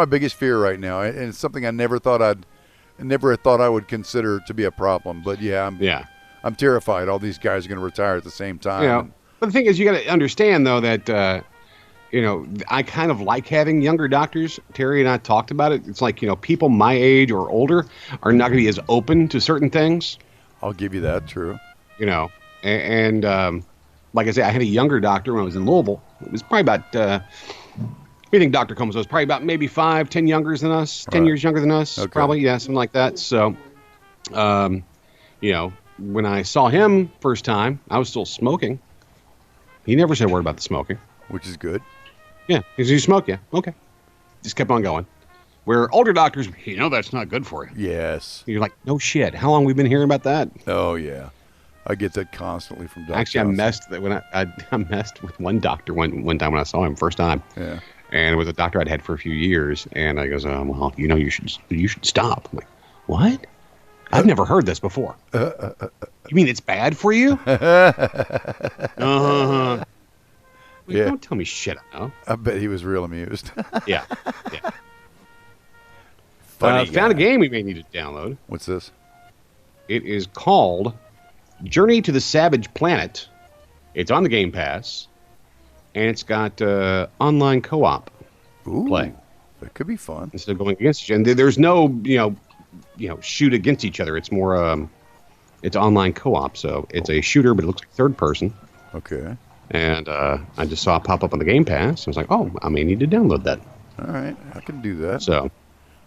biggest fear right now, and it's something I never thought I would consider to be a problem. But I'm terrified. All these guys are going to retire at the same time. Yeah. But the thing is, you got to understand though that I kind of like having younger doctors. Terry and I talked about it. It's like people my age or older are not going to be as open to certain things. I'll give you that, true. And like I said, I had a younger doctor when I was in Louisville. It was probably about We think Dr. Combs was probably about maybe 5-10 younger than us, 10 years younger than us, probably, yeah, something like that. So, you know, when I saw him first time, I was still smoking. He never said a word about the smoking. Which is good. Yeah, because you smoke, yeah, okay. Just kept on going. Where older doctors, you know that's not good for you. Yes. You're like, no shit. How long have we been hearing about that? Oh, yeah. I get that constantly from doctors. Actually, I messed with one doctor one time when I saw him first time. Yeah. And it was a doctor I'd had for a few years. And I goes, well, you know, you should stop. I'm like, what? I've never heard this before. You mean it's bad for you? Uh-huh. Well, Yeah. Don't tell me shit I know. I bet he was real amused. Yeah. Funny found a guy. game we may need to download. What's this? It is called Journey to the Savage Planet. It's on the Game Pass. And it's got online co-op play. That could be fun. Instead of going against each other. And there's no, you know, shoot against each other. It's more, it's online co-op. So it's a shooter, but it looks like third person. Okay. And I just saw it pop up on the Game Pass. I was like, oh, I may need to download that. All right. I can do that. So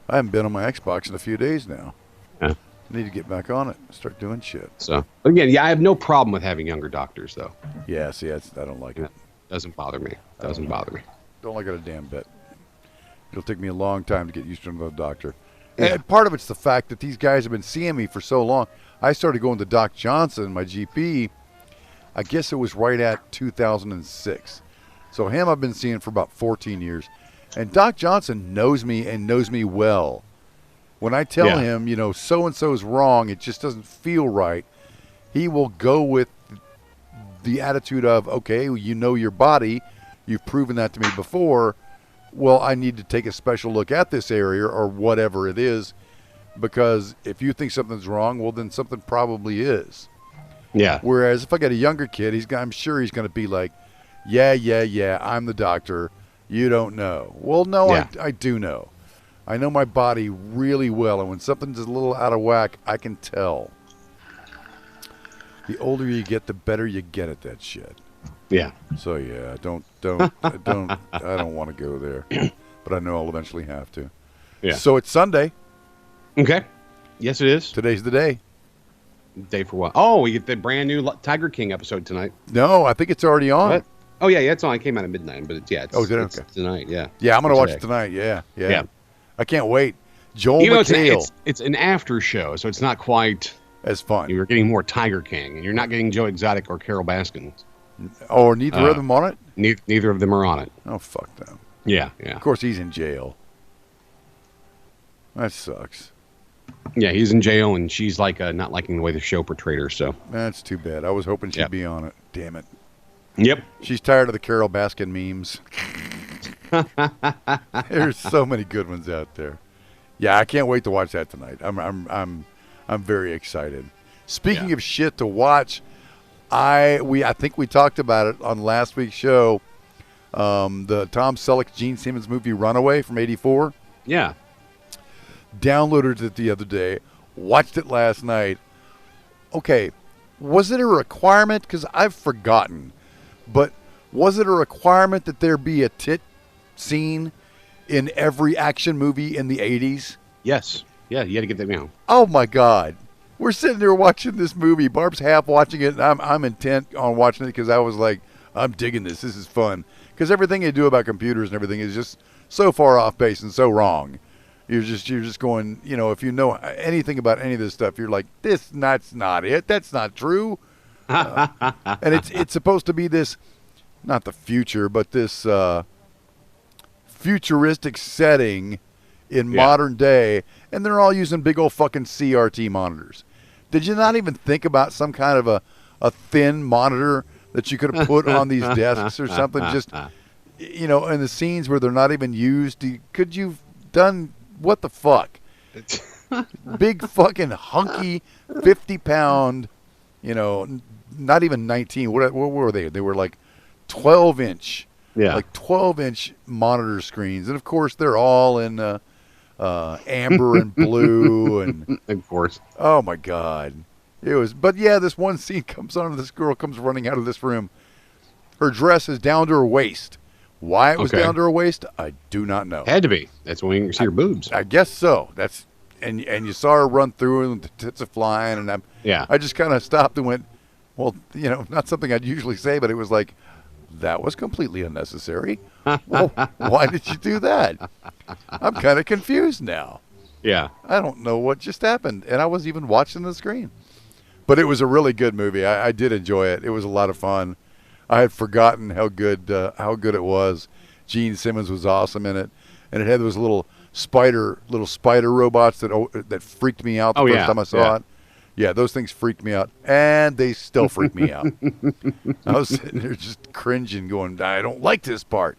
I haven't been on my Xbox in a few days now. Yeah. I need to get back on it. Start doing shit. So, but again, yeah, I have no problem with having younger doctors, though. Yeah, see, I don't like it. Doesn't bother me. Doesn't bother me. Don't like it a damn bit. It'll take me a long time to get used to another doctor. And part of it's the fact that these guys have been seeing me for so long. I started going to Doc Johnson, my GP, I guess it was right at 2006. So him I've been seeing for about 14 years. And Doc Johnson knows me and knows me well. When I tell him, you know, so-and-so's wrong, it just doesn't feel right, he will go with the attitude of, okay, you know your body. You've proven that to me before. Well, I need to take a special look at this area or whatever it is, because if you think something's wrong, well, then something probably is. Yeah. Whereas if I got a younger kid, I'm sure he's going to be like, yeah, I'm the doctor. You don't know. Well, no, I do know. I know my body really well, and when something's a little out of whack, I can tell. The older you get, the better you get at that shit. Yeah. So yeah, I don't want to go there, but I know I'll eventually have to. Yeah. So it's Sunday. Okay. Yes, it is. Today's the day. Day for what? Oh, we get the brand new Tiger King episode tonight. No, I think it's already on. What? Oh yeah, it's on. It came out at midnight, but it's tonight. Yeah. Yeah, I'm gonna watch it tonight. Yeah. I can't wait. Joel McHale. It's an after show, so it's not quite as fun. You're getting more Tiger King, and you're not getting Joe Exotic or Carol Baskin. Or neither of them on it? Neither of them are on it. Oh, fuck them. Yeah. Of course, he's in jail. That sucks. Yeah, he's in jail, and she's like not liking the way the show portrayed her. So that's too bad. I was hoping she'd be on it. Damn it. Yep. She's tired of the Carol Baskin memes. There's so many good ones out there. Yeah, I can't wait to watch that tonight. I'm very excited. Speaking of shit to watch, I think we talked about it on last week's show. The Tom Selleck, Gene Simmons movie Runaway from '84. Yeah. Downloaded it the other day. Watched it last night. Okay, was it a requirement? Because I've forgotten. But was it a requirement that there be a tit scene in every action movie in the 80s? Yes. Yeah, you had to get that down. Oh, my God. We're sitting there watching this movie. Barb's half watching it, and I'm intent on watching it because I was like, I'm digging this. This is fun. Because everything they do about computers and everything is just so far off base and so wrong. You're just going, you know, if you know anything about any of this stuff, you're like, that's not it. That's not true. And it's supposed to be this, not the future, but this futuristic setting in modern day, and they're all using big old fucking CRT monitors. Did you not even think about some kind of a thin monitor that you could have put on these desks or something? Just, you know, in the scenes where they're not even used, could you done what the fuck? Big fucking hunky 50-pound, you know, not even 19. What were they? They were like 12-inch. Yeah. Like 12-inch monitor screens. And, of course, they're all in amber and blue. And of course. Oh, my God. It was. But, yeah, this one scene comes on and this girl comes running out of this room. Her dress is down to her waist Why it was down to her waist, I do not know. Had to be. That's when you see her boobs. I guess so. And you saw her run through and the tits are flying, and I just kind of stopped and went, well, not something I'd usually say, but it was like, that was completely unnecessary. Well, why did you do that? I'm kind of confused now. Yeah. I don't know what just happened, and I wasn't even watching the screen. But it was a really good movie. I did enjoy it. It was a lot of fun. I had forgotten how good it was. Gene Simmons was awesome in it, and it had those little spider robots that freaked me out the first time I saw it. Yeah, those things freaked me out, and they still freak me out. I was sitting there just cringing, going, I don't like this part.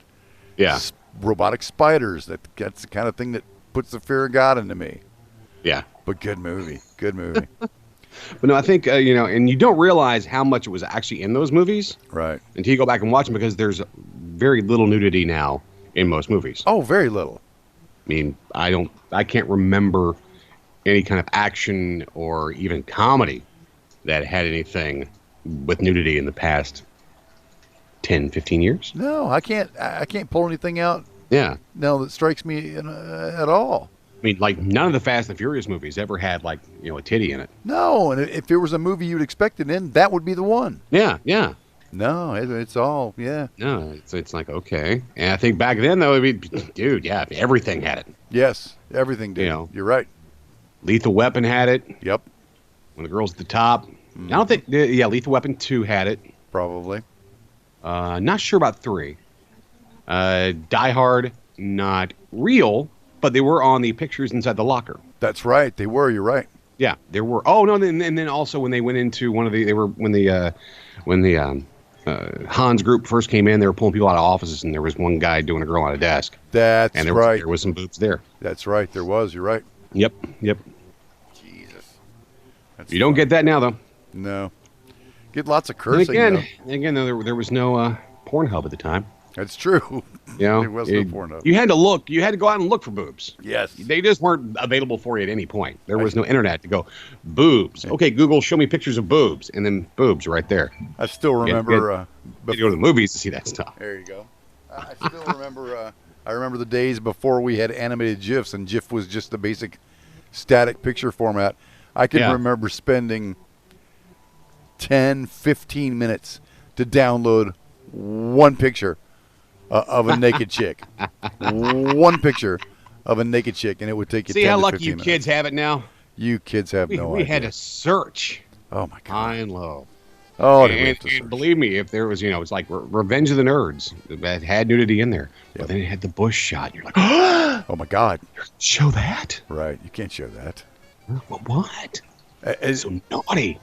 Yeah. Robotic spiders, that's the kind of thing that puts the fear of God into me. Yeah. But good movie. Good movie. But no, I think, and you don't realize how much it was actually in those movies. Right. Until you go back and watch them, because there's very little nudity now in most movies. Oh, very little. I mean, I can't remember any kind of action or even comedy that had anything with nudity in the past 10, 15 years. No, I can't pull anything out. Yeah. No, that strikes me at all. I mean, like, none of the Fast and Furious movies ever had, like, a titty in it. No, and if there was a movie you'd expect it in, that would be the one. Yeah, yeah. No, it's all, yeah. No, it's like, okay. And I think back then, though, dude, yeah, everything had it. Yes, everything did. You're right. Lethal Weapon had it. Yep. When the girl's at the top. I don't think, Lethal Weapon 2 had it. Probably. Not sure about 3. Die Hard, not real, but they were on the pictures inside the locker. That's right. They were. You're right. Yeah, there were. Oh no, and then also when they went into when the Hans group first came in, they were pulling people out of offices, and there was one guy doing a girl on a desk. That's right. There was some boobs there. That's right. There was. You're right. Yep. Jesus. You don't get that now, though. No. Get lots of cursing. And again, though, there was no Pornhub at the time. That's true. There was no Pornhub. You had to look. You had to go out and look for boobs. Yes. They just weren't available for you at any point. There was no internet to go, boobs. Okay, Google, show me pictures of boobs. And then boobs right there. I still remember. You had to go to the movies to see that stuff. There you go. I still remember. I remember the days before we had animated GIFs, and GIF was just the basic static picture format. I can remember spending 10, 15 minutes to download one picture of a naked chick. One picture of a naked chick, and it would take you 10 to 15 minutes. See how lucky you kids have it now? You kids have no idea. We had to search. Oh, my God. High and low. Oh, and believe me, if there was, it's like Revenge of the Nerds that had nudity in there. Yep. But then it had the bush shot. You're like, oh, my God. Show that? Right. You can't show that. What? It's so naughty.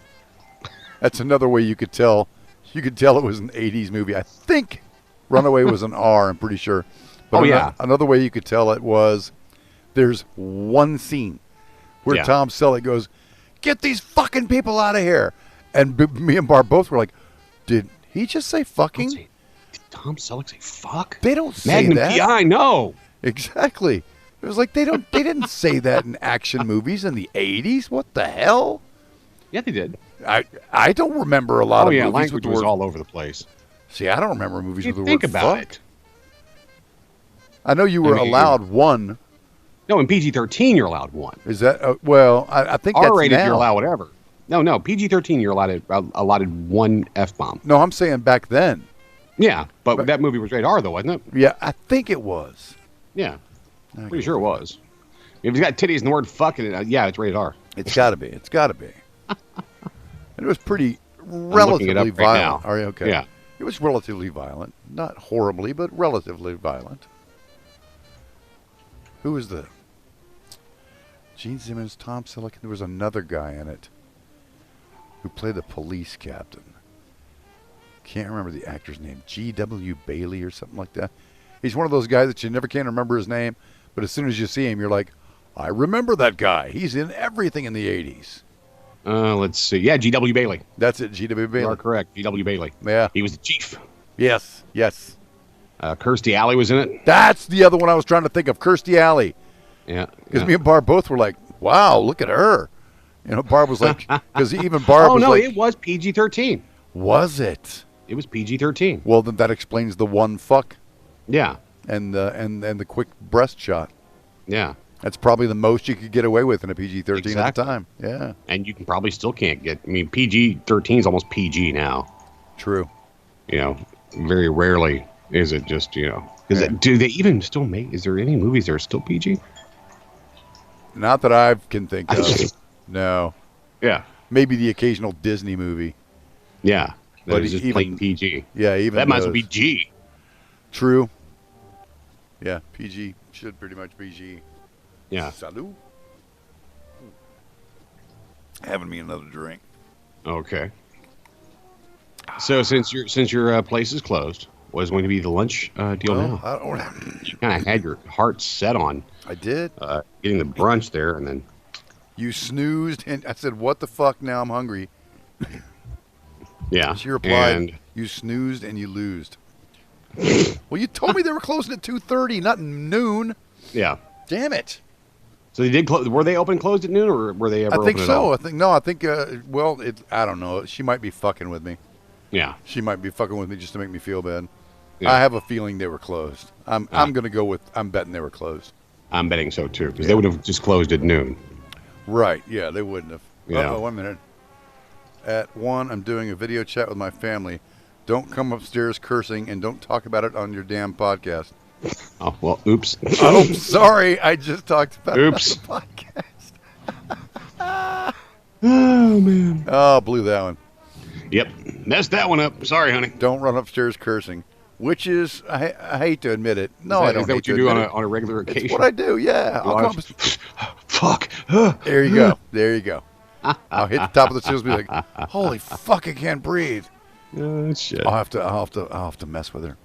That's another way you could tell. You could tell it was an 80s movie. I think Runaway was an R, I'm pretty sure. But another way you could tell it was there's one scene where Tom Selleck goes, get these fucking people out of here. And me and Barb both were like, did he just say fucking? Did Tom Selleck say fuck? They don't say Magnum that. PI, no. Exactly. It was like they didn't say that in action movies in the 80s. What the hell? Yeah, they did. I don't remember a lot of movies language with the was word, all over the place. See, I don't remember movies with the word think about fuck. it. I know you were allowed one. No, in PG-13 you're allowed one. Is that I think that's R-rated now. you're allowed whatever. No, PG-13 you're allotted one F-bomb. No, I'm saying back then. Yeah, but that movie was rated R though, wasn't it? Yeah, I think it was. Yeah, pretty sure it was. If it's got titties and the word fuck in it, it's rated R. It's got to be. It's got to be. And it was pretty relatively violent. Are you okay? Yeah. It was relatively violent. Not horribly, but relatively violent. Who was the... Gene Simmons, Tom Selleck, and there was another guy in it who played the police captain. Can't remember the actor's name. G.W. Bailey or something like that. He's one of those guys that you never can remember his name, but as soon as you see him, you're like, I remember that guy. He's in everything in the 80s. Let's see. Yeah, G.W. Bailey. That's it, G.W. Bailey. You are correct, G.W. Bailey. Yeah. He was the chief. Yes. Kirstie Alley was in it. That's the other one I was trying to think of, Kirstie Alley. Yeah. Because me and Barb both were like, wow, look at her. Barb was like, because even Barb was like. It was PG-13. Was it? It was PG-13. Well, then that explains the one fuck. Yeah. And the quick breast shot. Yeah. That's probably the most you could get away with in a PG-13 at the time. Yeah. And you can probably still can't get. I mean, PG-13 is almost PG now. True. You know, very rarely is it just, you know. Do they even still make? Is there any movies that are still PG? Not that I can think of. No. Yeah. Maybe the occasional Disney movie. Yeah. But it's just plain PG. Yeah, even that might as well be G. True. Yeah, PG should pretty much be G. Yeah. Salud. Having me another drink. Okay. So since your place is closed, what is going to be the lunch deal now? I don't. You kind of had your heart set on. I did. Getting the brunch there, and then you snoozed, and I said, "What the fuck? Now I'm hungry." Yeah. She replied, "You snoozed and you loosed." Well, you told me they were closing at 2:30, not noon. Yeah. Damn it. So they did close. Were they open closed at noon, or were they ever? I think open so. At all? I think. Well, I don't know. She might be fucking with me. Yeah. She might be fucking with me just to make me feel bad. Yeah. I have a feeling they were closed. I'm gonna go with. I'm betting they were closed. I'm betting so too, because they would have just closed at noon. Right. Yeah, they wouldn't have. Yeah. Oh, 1 minute. At 1, I'm doing a video chat with my family. Don't come upstairs cursing, and don't talk about it on your damn podcast. Oh, well, oops. Oh, sorry. I just talked about it on the podcast. Oh, man. Oh, blew that one. Yep. Messed that one up. Sorry, honey. Don't run upstairs cursing, which is, I hate to admit it. No, I don't. Is that what you do on a regular occasion? It's what I do, yeah. Fuck. There you go. There you go. I'll hit the top of the stairs and be like, holy fuck, I can't breathe. Oh, shit. I'll have to mess with her.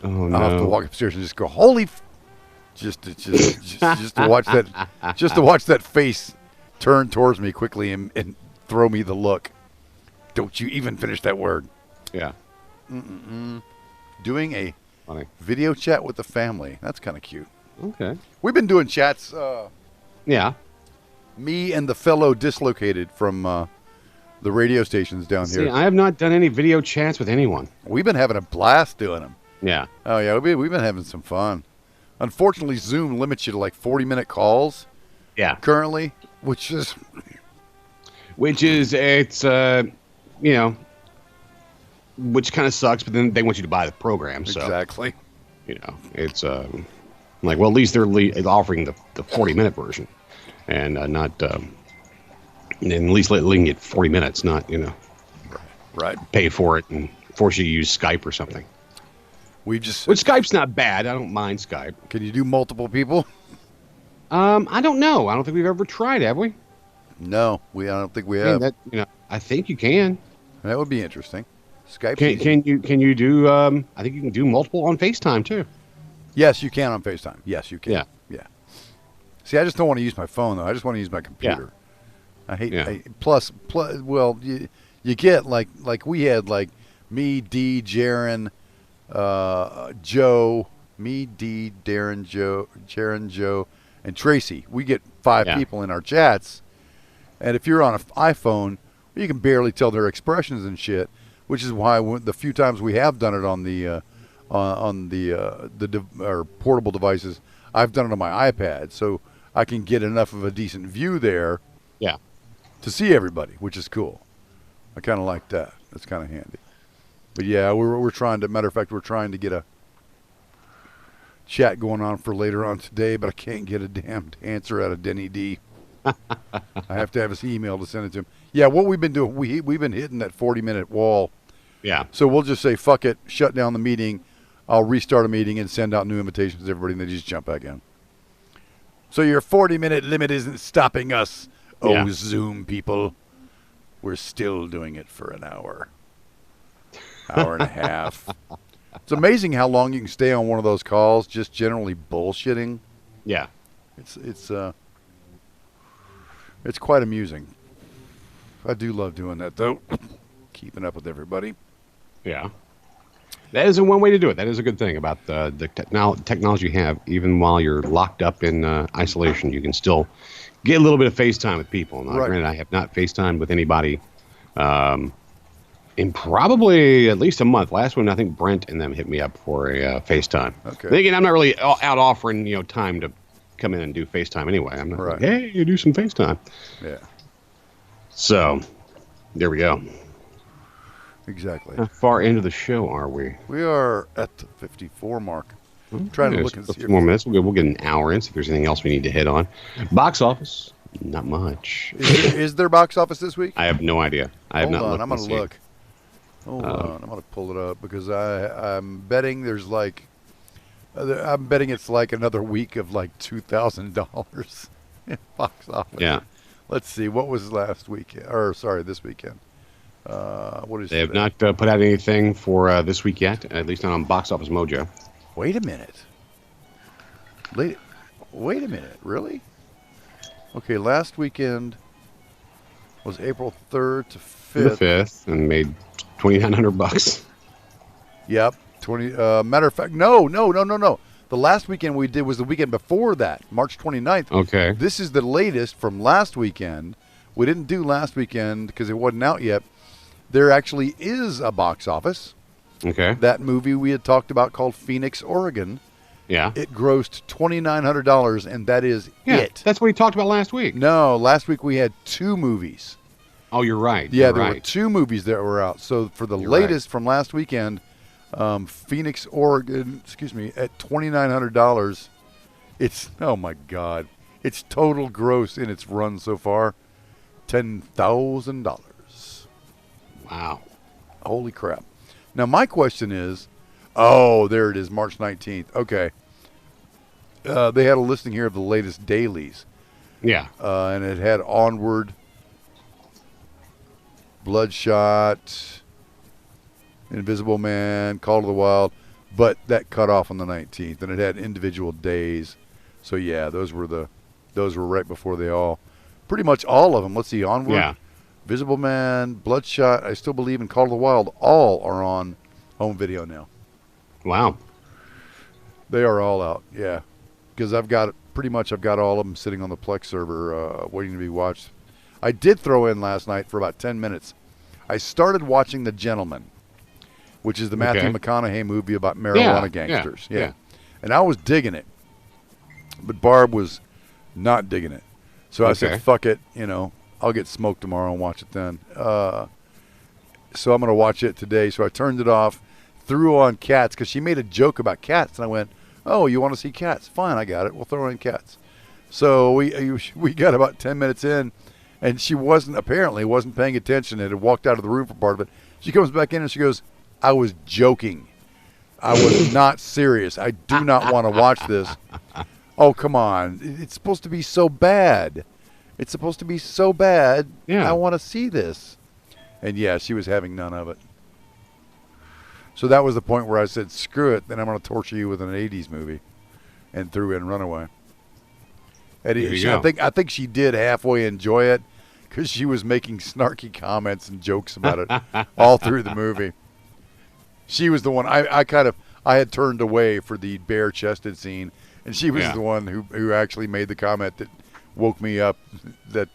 Oh, no. I'll have to walk upstairs and just go, holy just to watch that face turn towards me quickly and throw me the look. Don't you even finish that word. Yeah. Doing a Funny. video chat with the family. That's kind of cute. Okay. We've been doing chats. Yeah. Me and the fellow dislocated from the radio stations down here. I have not done any video chats with anyone. We've been having a blast doing them. Yeah. Oh, yeah. We've been having some fun. Unfortunately, Zoom limits you to like 40-minute calls. Yeah. Currently, which is, it's you know, which kind of sucks, but then they want you to buy the program. So exactly. You know, it's like, well, at least they're offering the 40-minute version, and not and at least let you get 40 minutes, not, you know, right, pay for it and force you to use Skype or something. Which Skype's not bad. I don't mind Skype. Can you do multiple people? I don't know. I don't think we've ever tried, have we? No, I don't think we have. I think you can. That would be interesting. Skype. Can you do? I think you can do multiple on FaceTime too. Yes, you can on FaceTime. Yes, you can. Yeah. See, I just don't want to use my phone though. I just want to use my computer. Yeah. I hate. Plus, well, you get like we had like me, D, Jaron, Joe, me, D, Darren, Joe, Jaron, Joe, and Tracy. We get 5 people in our chats, and if you're on an iPhone, you can barely tell their expressions and shit. Which is why the few times we have done it on the portable devices, I've done it on my iPad, so I can get enough of a decent view there. Yeah. To see everybody, which is cool. I kind of like that. That's kind of handy. But yeah, we're trying to. Matter of fact, we're trying to get a chat going on for later on today, but I can't get a damn answer out of Denny D. I have to have his email to send it to him. Yeah, what we've been doing, we've been hitting that 40-minute wall. Yeah. So we'll just say, fuck it, shut down the meeting. I'll restart a meeting and send out new invitations to everybody, and then just jump back in. So your 40-minute limit isn't stopping us. Oh, Zoom people. We're still doing it for an hour. Hour and a half. It's amazing how long you can stay on one of those calls just generally bullshitting. Yeah. It's quite amusing. I do love doing that, though. Keeping up with everybody. Yeah. That is one way to do it. That is a good thing about the technology you have. Even while you're locked up in isolation, you can still get a little bit of FaceTime with people. Now, granted, I have not FaceTimed with anybody In probably at least a month. Last one, I think Brent and them hit me up for a FaceTime. Okay. Then again, I'm not really out offering time to come in and do FaceTime anyway. I'm not like, hey, you do some FaceTime. Yeah. So, there we go. Exactly. How far into the show are we? We are at the 54 mark. I'm trying to look and see. A few more minutes. We'll get an hour in, see if there's anything else we need to hit on. Box office, not much. Is there box office this week? I have no idea. I have Hold not on, looked. I'm going to look. Hold on, I'm going to pull it up because I'm betting there's like, I'm betting it's like another week of like $2,000 in box office. Yeah. Let's see, what was last weekend? Or sorry, this weekend. What is They have today? not put out anything for this week yet, at least not on Box Office Mojo. Wait a minute. Wait a minute, really? Okay, last weekend was April 3rd to 5th. The 5th, and made $2,900. Yep. 20. Matter of fact, no. The last weekend we did was the weekend before that, March 29th. Okay. This is the latest from last weekend. We didn't do last weekend because it wasn't out yet. There actually is a box office. Okay. That movie we had talked about called Phoenix, Oregon. Yeah. It grossed $2,900, and that is it. That's what we talked about last week. No, last week we had 2 movies. Oh, you're right. Yeah, You're there right. were 2 movies that were out. So for the You're latest from last weekend, Phoenix, Oregon, at $2,900, it's, oh my God, its total gross in its run so far, $10,000. Wow. Holy crap. Now my question is, oh, there it is, March 19th. Okay. They had a listing here of the latest dailies. Yeah. And it had Onward, Bloodshot, Invisible Man, Call to the Wild, but that cut off on the 19th, and it had individual days. So yeah, those were right before they all, pretty much all of them. Let's see, Onward, Yeah. Invisible Man, Bloodshot, I Still Believe, and Call to the Wild, all are on home video now. Wow. They are all out, yeah, because I've got all of them sitting on the Plex server waiting to be watched. I did throw in last night for about 10 minutes. I started watching The Gentleman, which is the Matthew McConaughey movie about marijuana gangsters. Yeah. And I was digging it. But Barb was not digging it. So I said, fuck it, I'll get smoked tomorrow and watch it then. So I'm going to watch it today. So I turned it off, threw on Cats, because she made a joke about cats. And I went, oh, you want to see Cats? Fine, I got it. We'll throw in Cats. So we got about 10 minutes in, and she apparently wasn't paying attention and had walked out of the room for part of it. She comes back in and she goes, I was joking. I was not serious. I do not want to watch this. Oh, come on. It's supposed to be so bad. It's supposed to be so bad. Yeah. I want to see this. And yeah, she was having none of it. So that was the point where I said, screw it, then I'm going to torture you with an 80s movie. And threw in Runaway. And I think she did halfway enjoy it because she was making snarky comments and jokes about it all through the movie. She was the one I had turned away for the bare-chested scene, and she was the one who actually made the comment that woke me up to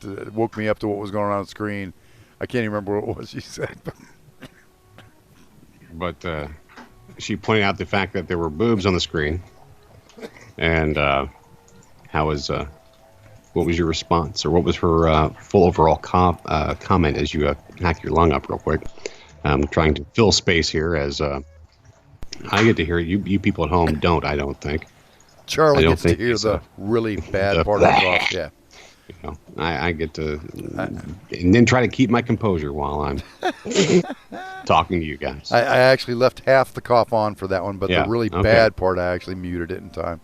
what was going on screen. I can't even remember what it was she said. But she pointed out the fact that there were boobs on the screen, and what was your response, or what was her full overall comment as you hack your lung up real quick? I'm trying to fill space here as I get to hear it. You people at home don't, I don't think. Charlie gets to hear the really bad part of the cough, yeah. I get to and then try to keep my composure while I'm talking to you guys. I actually left half the cough on for that one, but the really bad part, I actually muted it in time.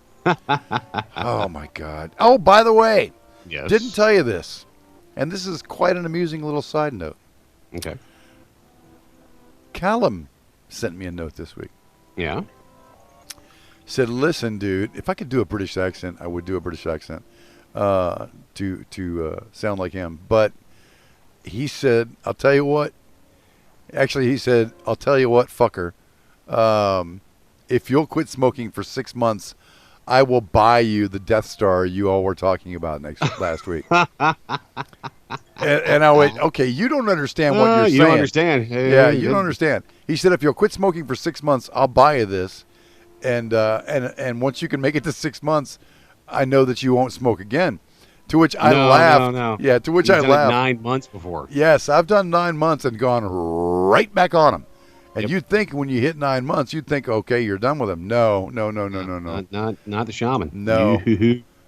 Oh, my God. Oh, by the way, didn't tell you this, and this is quite an amusing little side note. Okay. Callum sent me a note this week. Yeah? Said, listen, dude, if I could do a British accent, I would do a British accent to sound like him. But he said, I'll tell you what. Actually, he said, I'll tell you what, fucker. If you'll quit smoking for 6 months, I will buy you the Death Star you all were talking about last week. and I went, okay, you don't understand what you're saying. You don't understand. Yeah, you don't understand. He said, if you'll quit smoking for 6 months, I'll buy you this. And once you can make it to 6 months, I know that you won't smoke again. To which I laughed. No. Yeah, to which You've I done laughed. it 9 months before. Yes, I've done 9 months and gone right back on them. And you'd think when you hit 9 months, you'd think, okay, you're done with them. No. Not the shaman. No,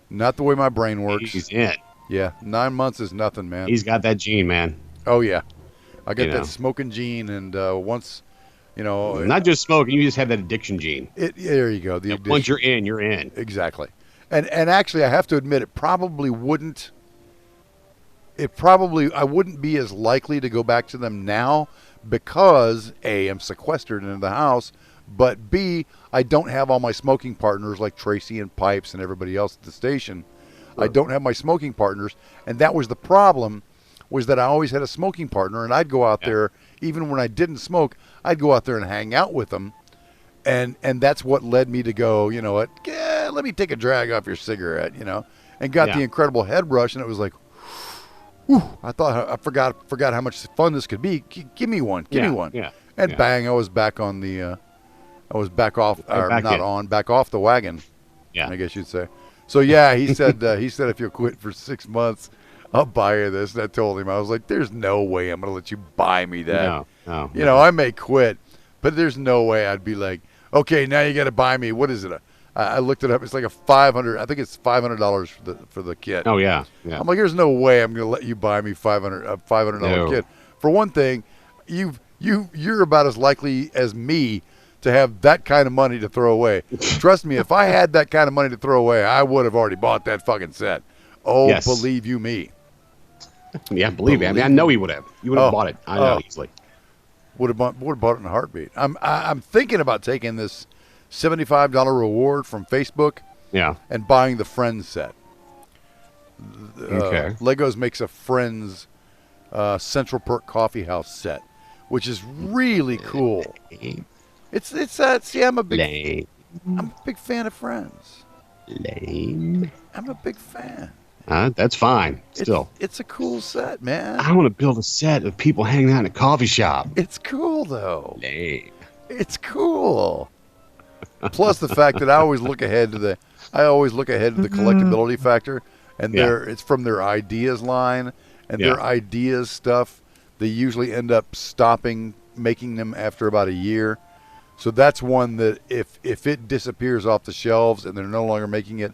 not the way my brain works. He's in. Yeah, 9 months is nothing, man. He's got that gene, man. Oh, yeah. I got that smoking gene, and once, Not just smoking, you just have that addiction gene. There you go. The addiction. Once you're in, you're in. Exactly. And actually, I have to admit, I wouldn't be as likely to go back to them now because, A, I'm sequestered into the house, but B, I don't have all my smoking partners like Tracy and Pipes and everybody else at the station. Sure. I don't have my smoking partners, and that was the problem, was that I always had a smoking partner, and I'd go out there, even when I didn't smoke, I'd go out there and hang out with them, and that's what led me to go, let me take a drag off your cigarette, and got the incredible head rush, and it was like, whew, I thought I forgot how much fun this could be. Give me one. Yeah. And bang, I was back on the, back off the wagon. Yeah. I guess you'd say. So yeah, he said if you'll quit for 6 months, I'll buy you this. And I told him, I was like, there's no way I'm gonna let you buy me that. No. I may quit, but there's no way I'd be like, okay, now you got to buy me. What is it? I looked it up. It's like $500. I think it's $500 for the kit. Oh yeah. I'm like, there's no way I'm gonna let you buy me $500 kit. For one thing, you're about as likely as me to have that kind of money to throw away. Trust me, if I had that kind of money to throw away, I would have already bought that fucking set. Oh, yes. Believe you me. Yeah, believe me. I mean, I know he would have. You would have bought it. I know easily. Would have bought it in a heartbeat. I'm thinking about taking this $75 reward from Facebook. Yeah. And buying the Friends set. Okay. Legos makes a Friends Central Perk Coffee House set, which is really cool. See, I'm a big fan of Friends. Lame. I'm a big fan. That's fine. Still, it's a cool set, man. I want to build a set of people hanging out in a coffee shop. It's cool though. Lame. It's cool. Plus the fact that I always look ahead to the collectability factor, and it's from their ideas line, and their ideas stuff. They usually end up stopping making them after about a year. So that's one that if it disappears off the shelves and they're no longer making it,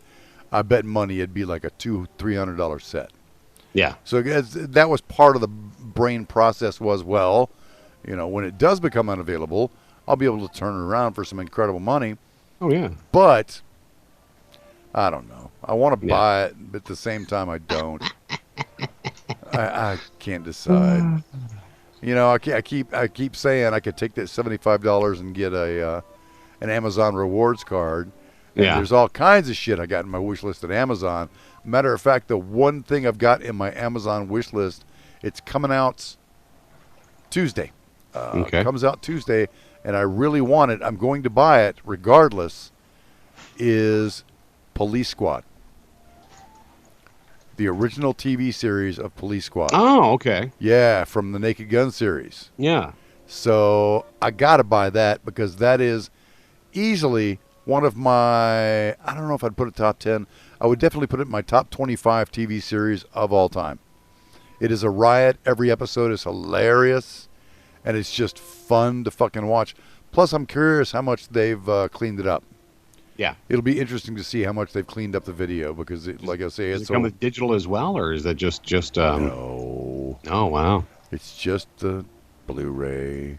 I bet money it'd be like a $200-300 set. Yeah. So that was part of the brain process was, when it does become unavailable, I'll be able to turn it around for some incredible money. Oh, yeah. But I don't know. I want to buy it, but at the same time, I don't. I can't decide. I keep saying I could take that $75 and get an Amazon rewards card. And there's all kinds of shit I got in my wish list at Amazon. Matter of fact, the one thing I've got in my Amazon wish list, it's coming out Tuesday. It comes out Tuesday, and I really want it. I'm going to buy it regardless, is Police Squad. The original TV series of Police Squad. Oh, okay. Yeah, from the Naked Gun series. Yeah. So I got to buy that because that is easily one of my, I don't know if I'd put it top 10. I would definitely put it in my top 25 TV series of all time. It is a riot. Every episode is hilarious, and it's just fun to fucking watch. Plus, I'm curious how much they've cleaned it up. Yeah. It'll be interesting to see how much they've cleaned up the video because, like I say, Does it come with digital as well, or is that just No. Oh, wow. It's just the Blu-ray.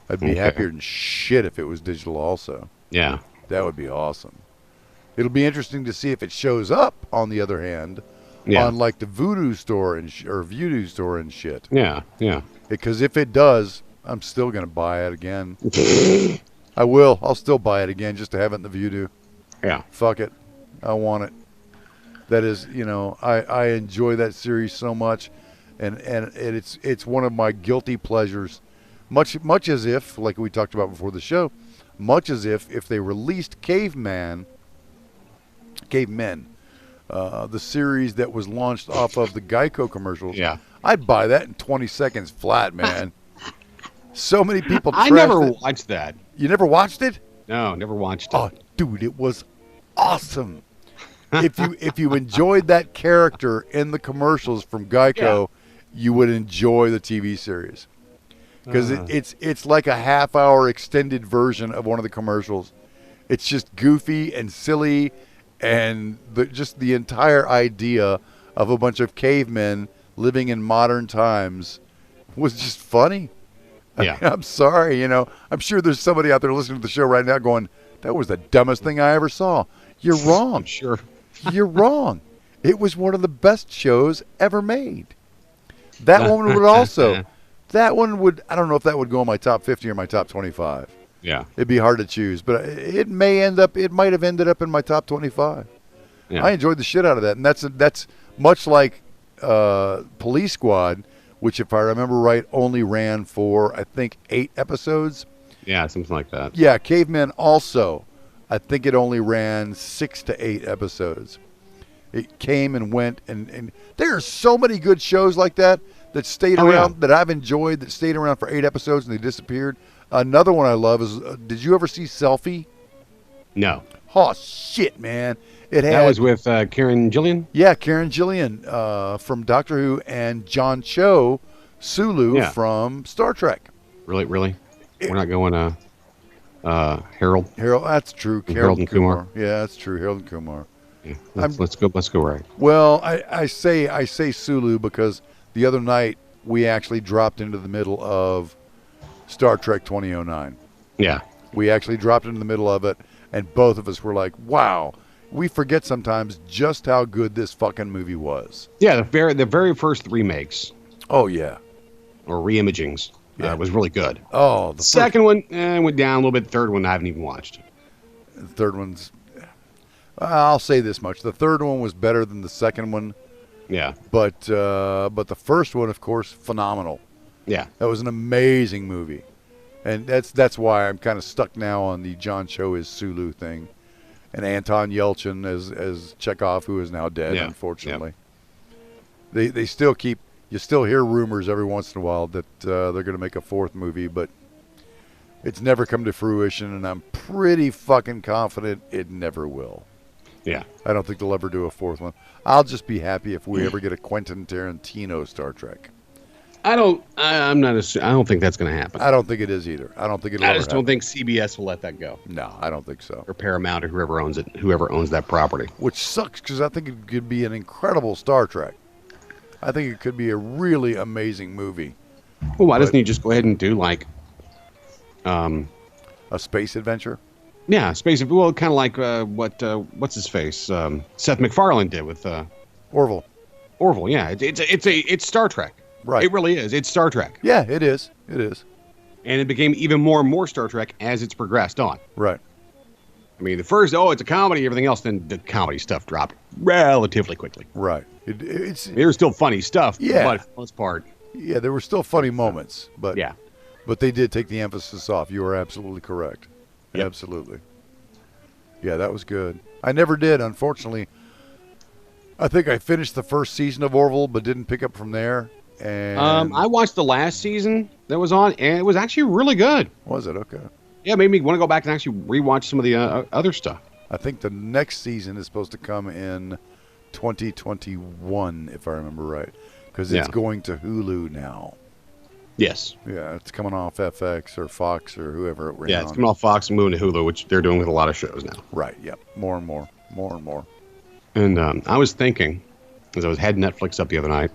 I'd be happier than shit if it was digital also. Yeah. That would be awesome. It'll be interesting to see if it shows up, on the other hand, on like the Voodoo store and shit. Yeah, yeah. Because if it does, I'm still going to buy it again. I will. I'll still buy it again just to have it in the Voodoo. Yeah. Fuck it. I want it. That is, I enjoy that series so much, and it's one of my guilty pleasures. Much as if, like we talked about before the show, much as if they released Caveman Cavemen, the series that was launched off of the Geico commercials. Yeah. I'd buy that in 20 seconds flat, man. So many people I trashed never it. watched that. You never watched it? No, never watched it. Oh, dude, it was awesome. If you enjoyed that character in the commercials from Geico, you would enjoy the TV series. Because it's like a half-hour extended version of one of the commercials. It's just goofy and silly, and just the entire idea of a bunch of cavemen living in modern times was just funny. Yeah. I'm sorry, I'm sure there's somebody out there listening to the show right now going, that was the dumbest thing I ever saw. You're wrong. I'm sure. You're wrong. It was one of the best shows ever made. That one would also, I don't know if that would go in my top 50 or my top 25. Yeah. It'd be hard to choose, but it might have ended up in my top 25. Yeah. I enjoyed the shit out of that. And that's much like Police Squad, which, if I remember right, only ran for, I think, 8 episodes. Yeah, something like that. Yeah, Cavemen also, I think it only ran 6 to 8 episodes. It came and went, and there are so many good shows like that stayed around, that I've enjoyed, that stayed around for 8 episodes and they disappeared. Another one I love is, did you ever see Selfie? No. Oh, shit, man. That was with Karen Gillian? Yeah, Karen Gillian from Doctor Who, and John Cho, Sulu from Star Trek. Really? We're not going Harold? Harold, that's true. Harold and Kumar. Yeah, that's true. Harold and Kumar. Yeah, let's go right. Well, I say Sulu because the other night we actually dropped into the middle of Star Trek 2009. Yeah. We actually dropped into the middle of it, and both of us were like, wow. We forget sometimes just how good this fucking movie was. Yeah, the very first remakes. Oh, yeah. Or reimagings. Yeah. Was really good. Oh, the second one went down a little bit. The third one I haven't even watched. The third one's... I'll say this much. The third one was better than the second one. Yeah. But the first one, of course, phenomenal. Yeah. That was an amazing movie. And that's why I'm kind of stuck now on the John Cho is Sulu thing. And Anton Yelchin as Chekhov, who is now dead, unfortunately. Yeah. They still you still hear rumors every once in a while that they're going to make a 4th movie, but it's never come to fruition, and I'm pretty fucking confident it never will. Yeah. I don't think they'll ever do a 4th one. I'll just be happy if we ever get a Quentin Tarantino Star Trek. I don't think that's going to happen. I don't think it is either. I don't think it'll I ever just don't think CBS will let that go. No, I don't think so. Or Paramount or whoever owns it, whoever owns that property. Which sucks because I think it could be an incredible Star Trek. I think it could be a really amazing movie. Well, why doesn't he just go ahead and do like a space adventure? Yeah, space. Well, kind of like what's his face? Seth MacFarlane did with Orville. Orville, yeah. It's Star Trek. Right. It really is. It's Star Trek. Yeah, it is. It is. And it became even more and more Star Trek as it's progressed on. Right. I mean, the first, it's a comedy, everything else, then the comedy stuff dropped relatively quickly. Right. There was still funny stuff, but for the most part. Yeah, there were still funny moments, but yeah. But they did take the emphasis off. You are absolutely correct. Yep. Absolutely. Yeah, that was good. I never did, unfortunately. I think I finished the first season of Orville, but didn't pick up from there. And I watched the last season that was on, and it was actually really good. Was it? Okay. Yeah, it made me want to go back and actually rewatch some of the other stuff. I think the next season is supposed to come in 2021, if I remember right, because it's going to Hulu now. Yes. Yeah, it's coming off FX or Fox or whoever it ran on. Yeah, it's coming off Fox and moving to Hulu, which they're doing with a lot of shows now. Right, yep. More and more. More and more. And I was thinking, as I was heading Netflix up the other night,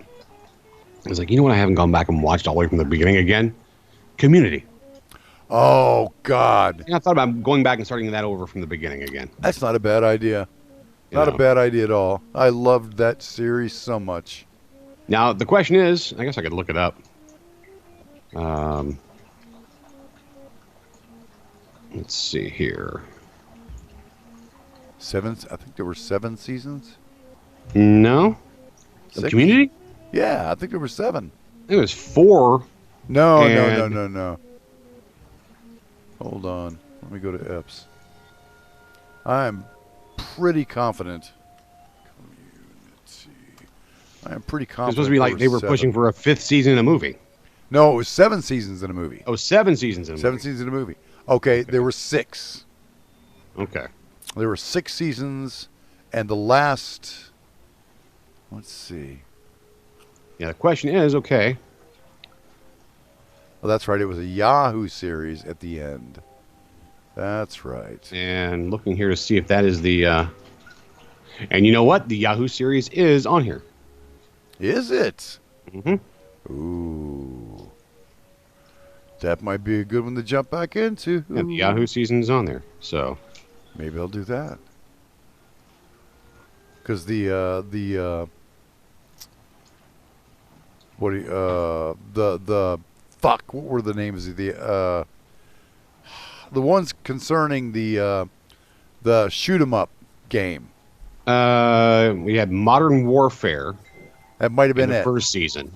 I was like, you know what I haven't gone back and watched all the way from the beginning again? Community. Oh, God. And I thought about going back and starting that over from the beginning again. That's not a bad idea. Not a bad idea at all. I loved that series so much. Now, the question is, I guess I could look it up. Let's see here. I think there were 7 seasons. No. Community? Yeah, I think there were 7. It was 4. No. Hold on. Let me go to EPS. I'm pretty confident. I am pretty It's confident. supposed to be like they were pushing for a 5th season in a movie. No, it was 7 seasons in a movie. Oh, 7 seasons in a movie. 7 seasons in a movie. Okay, there were 6. Okay. There were 6 seasons, and the last. Let's see. Yeah, the question is, okay. Well, that's right. It was a Yahoo series at the end. That's right. And looking here to see if that is the. And you know what? The Yahoo series is on here. Is it? Mm-hmm. Ooh. That might be a good one to jump back into. And the Yahoo season is on there. So. Maybe I'll do that. Because the fuck, what were the names of the ones concerning the shoot 'em up game? We had Modern Warfare. That might have been in the it. First season.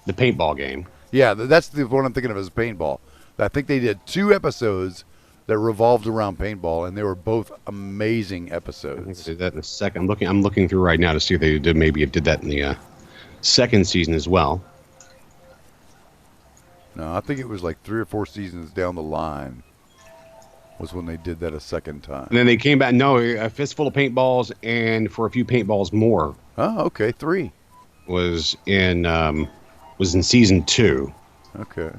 The paintball game. Yeah, that's the one I'm thinking of as paintball. I think they did 2 episodes that revolved around paintball, and they were both amazing episodes. I think they did that in the second. I'm looking through right now to see if they did that in the second season as well. No, I think it was like 3 or 4 seasons down the line was when they did that a second time. And then they came back. No, a fistful of paintballs and for a few paintballs more. Oh, okay, 3 was in season 2. Okay.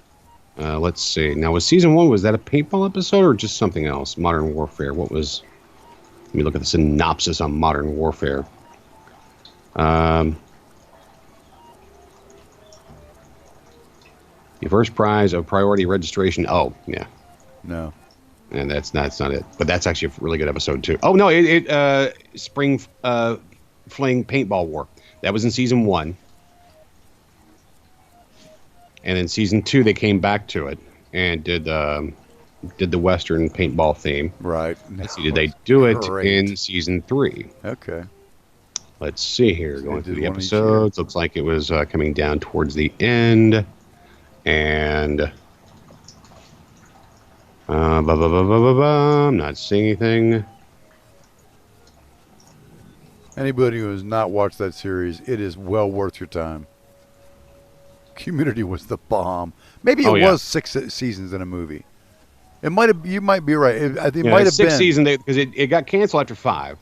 Let's see. Now, was season 1, was that a paintball episode or just something else? Modern Warfare. What was? Let me look at the synopsis on Modern Warfare. Your first prize of priority registration. Oh, yeah. No. And that's not it. But that's actually a really good episode too. Oh no, Spring Fling Paintball War. That was in season 1. And in season 2 they came back to it and did the Western paintball theme. Right. Let's see, did they do it in season 3? Okay. Let's see here. Going through the episodes. Looks like it was coming down towards the end. And I'm not seeing anything. Anybody who has not watched that series, it is well worth your time. Community was the bomb. Maybe it was 6 seasons in a movie. It might have. You might be right. It might have 6 been seasons because it got canceled after 5.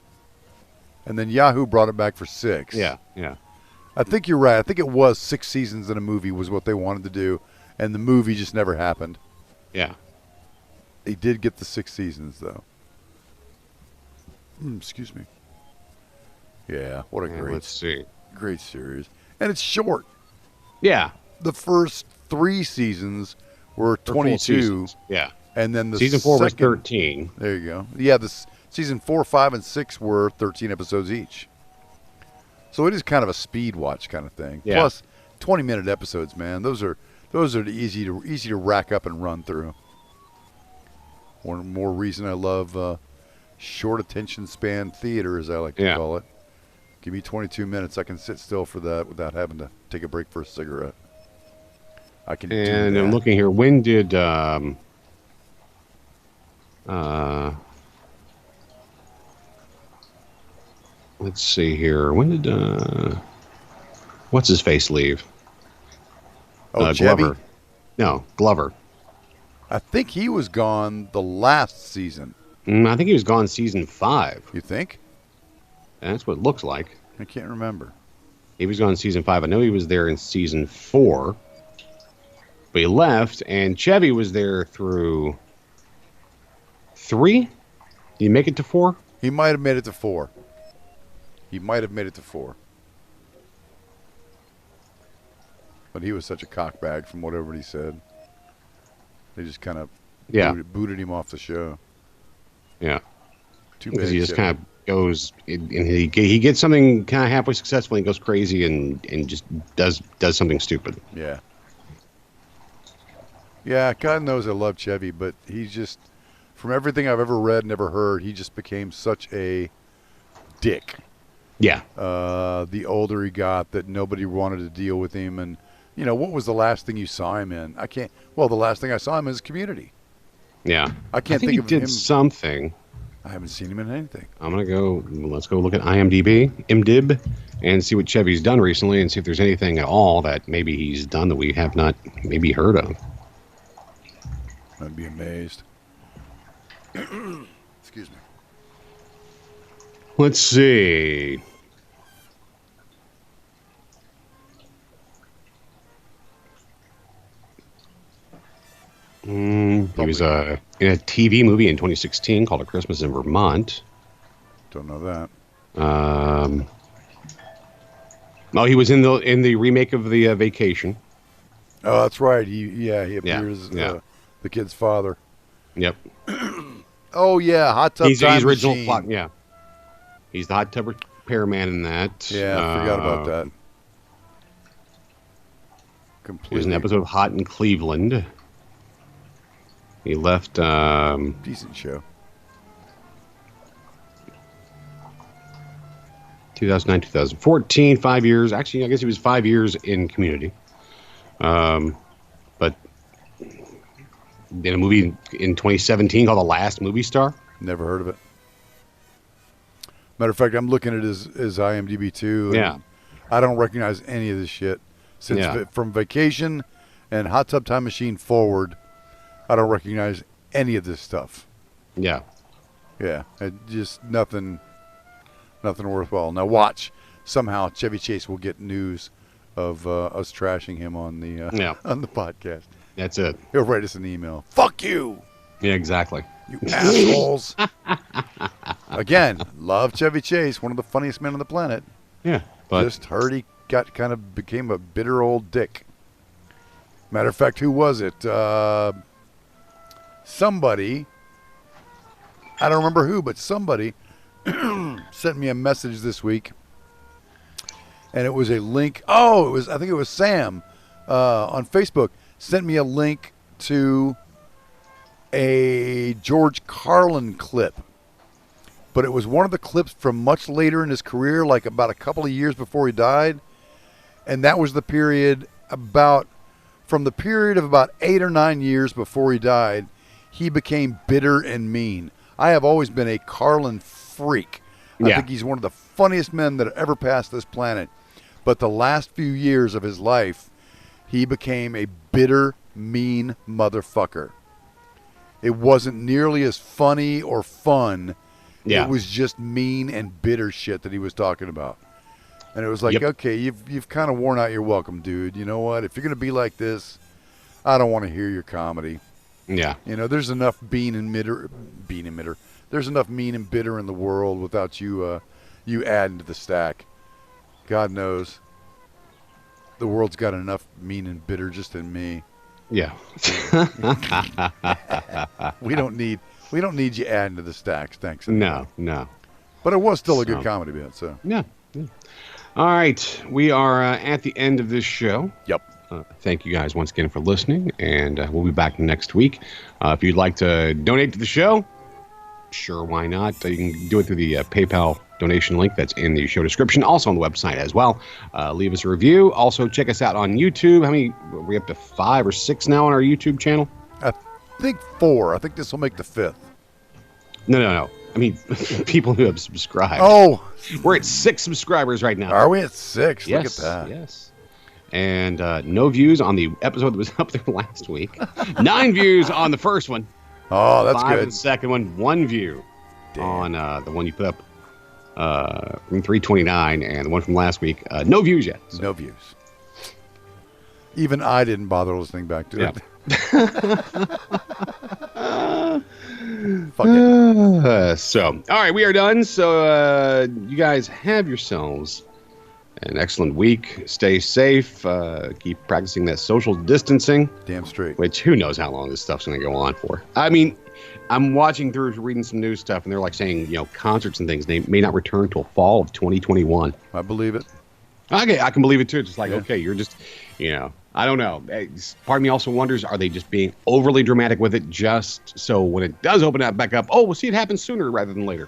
And then Yahoo brought it back for 6. Yeah. I think you're right. I think it was 6 seasons in a movie was what they wanted to do, and the movie just never happened. Yeah. They did get the 6 seasons though. Excuse me. Yeah, what a great. Let's see. Great series, and it's short. Yeah. The first 3 seasons were 22. Yeah. And then the season 4 was 13. There you go. Yeah, season 4, 5, and 6 were 13 episodes each. So it is kind of a speed watch kind of thing. Yeah. Plus, 20-minute episodes, man. Those are easy to rack up and run through. One more reason I love short attention span theater, as I like to call it. Give me 22 minutes. I can sit still for that without having to take a break for a cigarette. I can do that. And I'm looking here. When did let's see here. When did what's his face leave? Oh, Glover. No, Glover. I think he was gone the last season. I think he was gone season 5. You think? That's what it looks like. I can't remember. He was gone in season 5. I know he was there in season 4. But he left, and Chevy was there through 3? Did he make it to 4? He might have made it to 4. But he was such a cockbag from what everybody said. They just kind of booted him off the show. Yeah. Too bad. Because he just kind of goes, and he gets something kind of halfway successful, and he goes crazy and just does something stupid. Yeah. Yeah, God knows I love Chevy, but he's just, from everything I've ever read and ever heard, he just became such a dick. Yeah. The older he got, that nobody wanted to deal with him. And, you know, what was the last thing you saw him in? The last thing I saw him in is Community. Yeah. I can't think he of did him. something. I haven't seen him in anything. Let's go look at IMDb, and see what Chevy's done recently, and see if there's anything at all that maybe he's done that we have not maybe heard of. I'd be amazed. Excuse me. Let's see. He was in a TV movie in 2016 called A Christmas in Vermont. Don't know that. He was in the remake of the Vacation. Oh, that's right. He appears as the kid's father. Yep. Oh yeah, Hot Tub He's Time original Machine. plot. Yeah. He's the hot tub repairman in that. Yeah, I forgot about that. Completely. He was an episode of Hot in Cleveland. He left. Decent show. 2009, 2014, 5 years. Actually, I guess he was 5 years in Community. But did a movie in 2017 called The Last Movie Star. Never heard of it. Matter of fact, I'm looking at his IMDb too. Yeah. I don't recognize any of this shit. From Vacation and Hot Tub Time Machine forward, I don't recognize any of this stuff. Yeah. Yeah. Just nothing worthwhile. Now watch. Somehow Chevy Chase will get news of us trashing him on the on the podcast. That's it. He'll write us an email. Fuck you. Yeah, exactly. You assholes. Again, love Chevy Chase, one of the funniest men on the planet. Yeah. But just heard he became a bitter old dick. Matter of fact, who was it? Somebody, I don't remember who, but somebody sent me a message this week, and it was a link. I think it was Sam on Facebook sent me a link to a George Carlin clip, but it was one of the clips from much later in his career, like about a couple of years before he died, and that was the period from the period of about 8 or 9 years before he died, he became bitter and mean. I have always been a Carlin freak. I think he's one of the funniest men that ever passed this planet. But the last few years of his life, he became a bitter, mean motherfucker. It wasn't nearly as funny or fun. Yeah. It was just mean and bitter shit that he was talking about. And it was like, okay, you've kind of worn out your welcome, dude. You know what? If you're going to be like this, I don't want to hear your comedy. Yeah. You know, there's enough there's enough mean and bitter in the world without you adding to the stack. God knows the world's got enough mean and bitter just in me. Yeah. We don't need you adding to the stacks, thanks. No. But it was still a good comedy bit, so. Yeah. All right, we are at the end of this show. Yep. Thank you guys once again for listening, and we'll be back next week. If you'd like to donate to the show, sure, why not? You can do it through the PayPal donation link that's in the show description, also on the website as well. Leave us a review. Also, check us out on YouTube. How many? Are we up to 5 or 6 now on our YouTube channel? I think 4. I think this will make the 5th. No. I mean, people who have subscribed. Oh. We're at 6 subscribers right now. Are we at 6? Yes, look at that. Yes. And no views on the episode that was up there last week. 9 views on the first one. Oh, that's 5 good. on the second one. 1 view on the one you put up from 329, and the one from last week. No views yet. So. No views. Even I didn't bother listening back to it. Fuck it. So, all right, we are done. So, you guys have yourselves an excellent week. Stay safe. Keep practicing that social distancing. Damn straight. Which, who knows how long this stuff's going to go on for. I mean, I'm reading some news stuff, and they're like saying, concerts and things, they may not return till fall of 2021. I believe it. Okay, I can believe it too. Just like, okay, you're just, I don't know. Part of me also wonders, are they just being overly dramatic with it just so when it does open up back up, we'll see it happen sooner rather than later?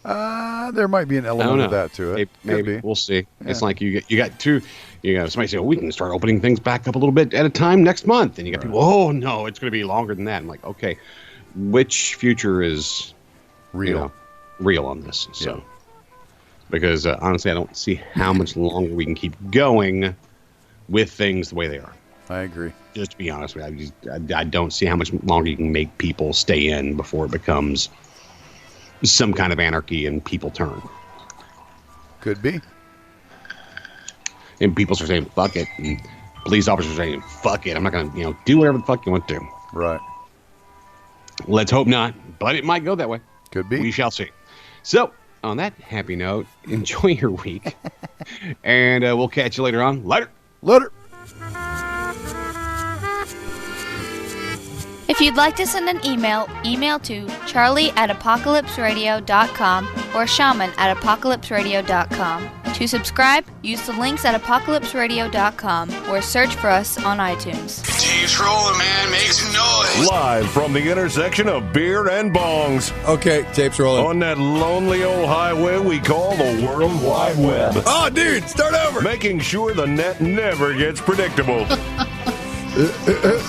There might be an element of that to it. Maybe. We'll see. Yeah. It's like you got somebody say, we can start opening things back up a little bit at a time next month. And you got people, no, it's going to be longer than that. I'm like, okay, which future is real on this. So, because honestly, I don't see how much longer we can keep going with things the way they are. I agree. Just to be honest with you, I don't see how much longer you can make people stay in before it becomes some kind of anarchy and people turn. Could be. And people start saying, fuck it. And police officers are saying, fuck it. I'm not going to, do whatever the fuck you want to. Right. Let's hope not, but it might go that way. Could be. We shall see. So, on that happy note, enjoy your week. And we'll catch you later on. Later. Later. If you'd like to send an email to charlie@apocalypseradio.com or shaman@apocalypseradio.com. To subscribe, use the links at apocalypseradio.com or search for us on iTunes. Tape's rolling, man. Make some noise. Live from the intersection of beer and bongs. Okay, tape's rolling. On that lonely old highway we call the World Wide Web. Oh, dude, start over. Making sure the net never gets predictable.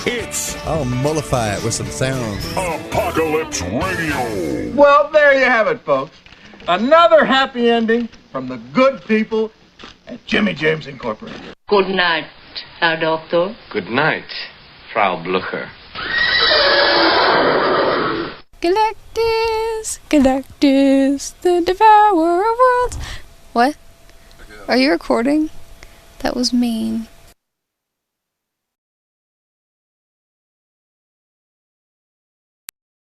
It's I'll mollify it with some sounds. Apocalypse Radio. Well, there you have it, folks. Another happy ending from the good people at Jimmy James Incorporated. Good night, Herr Doctor. Good night, Frau Blucher. Galactus, the devourer of worlds. What? Are you recording? That was mean.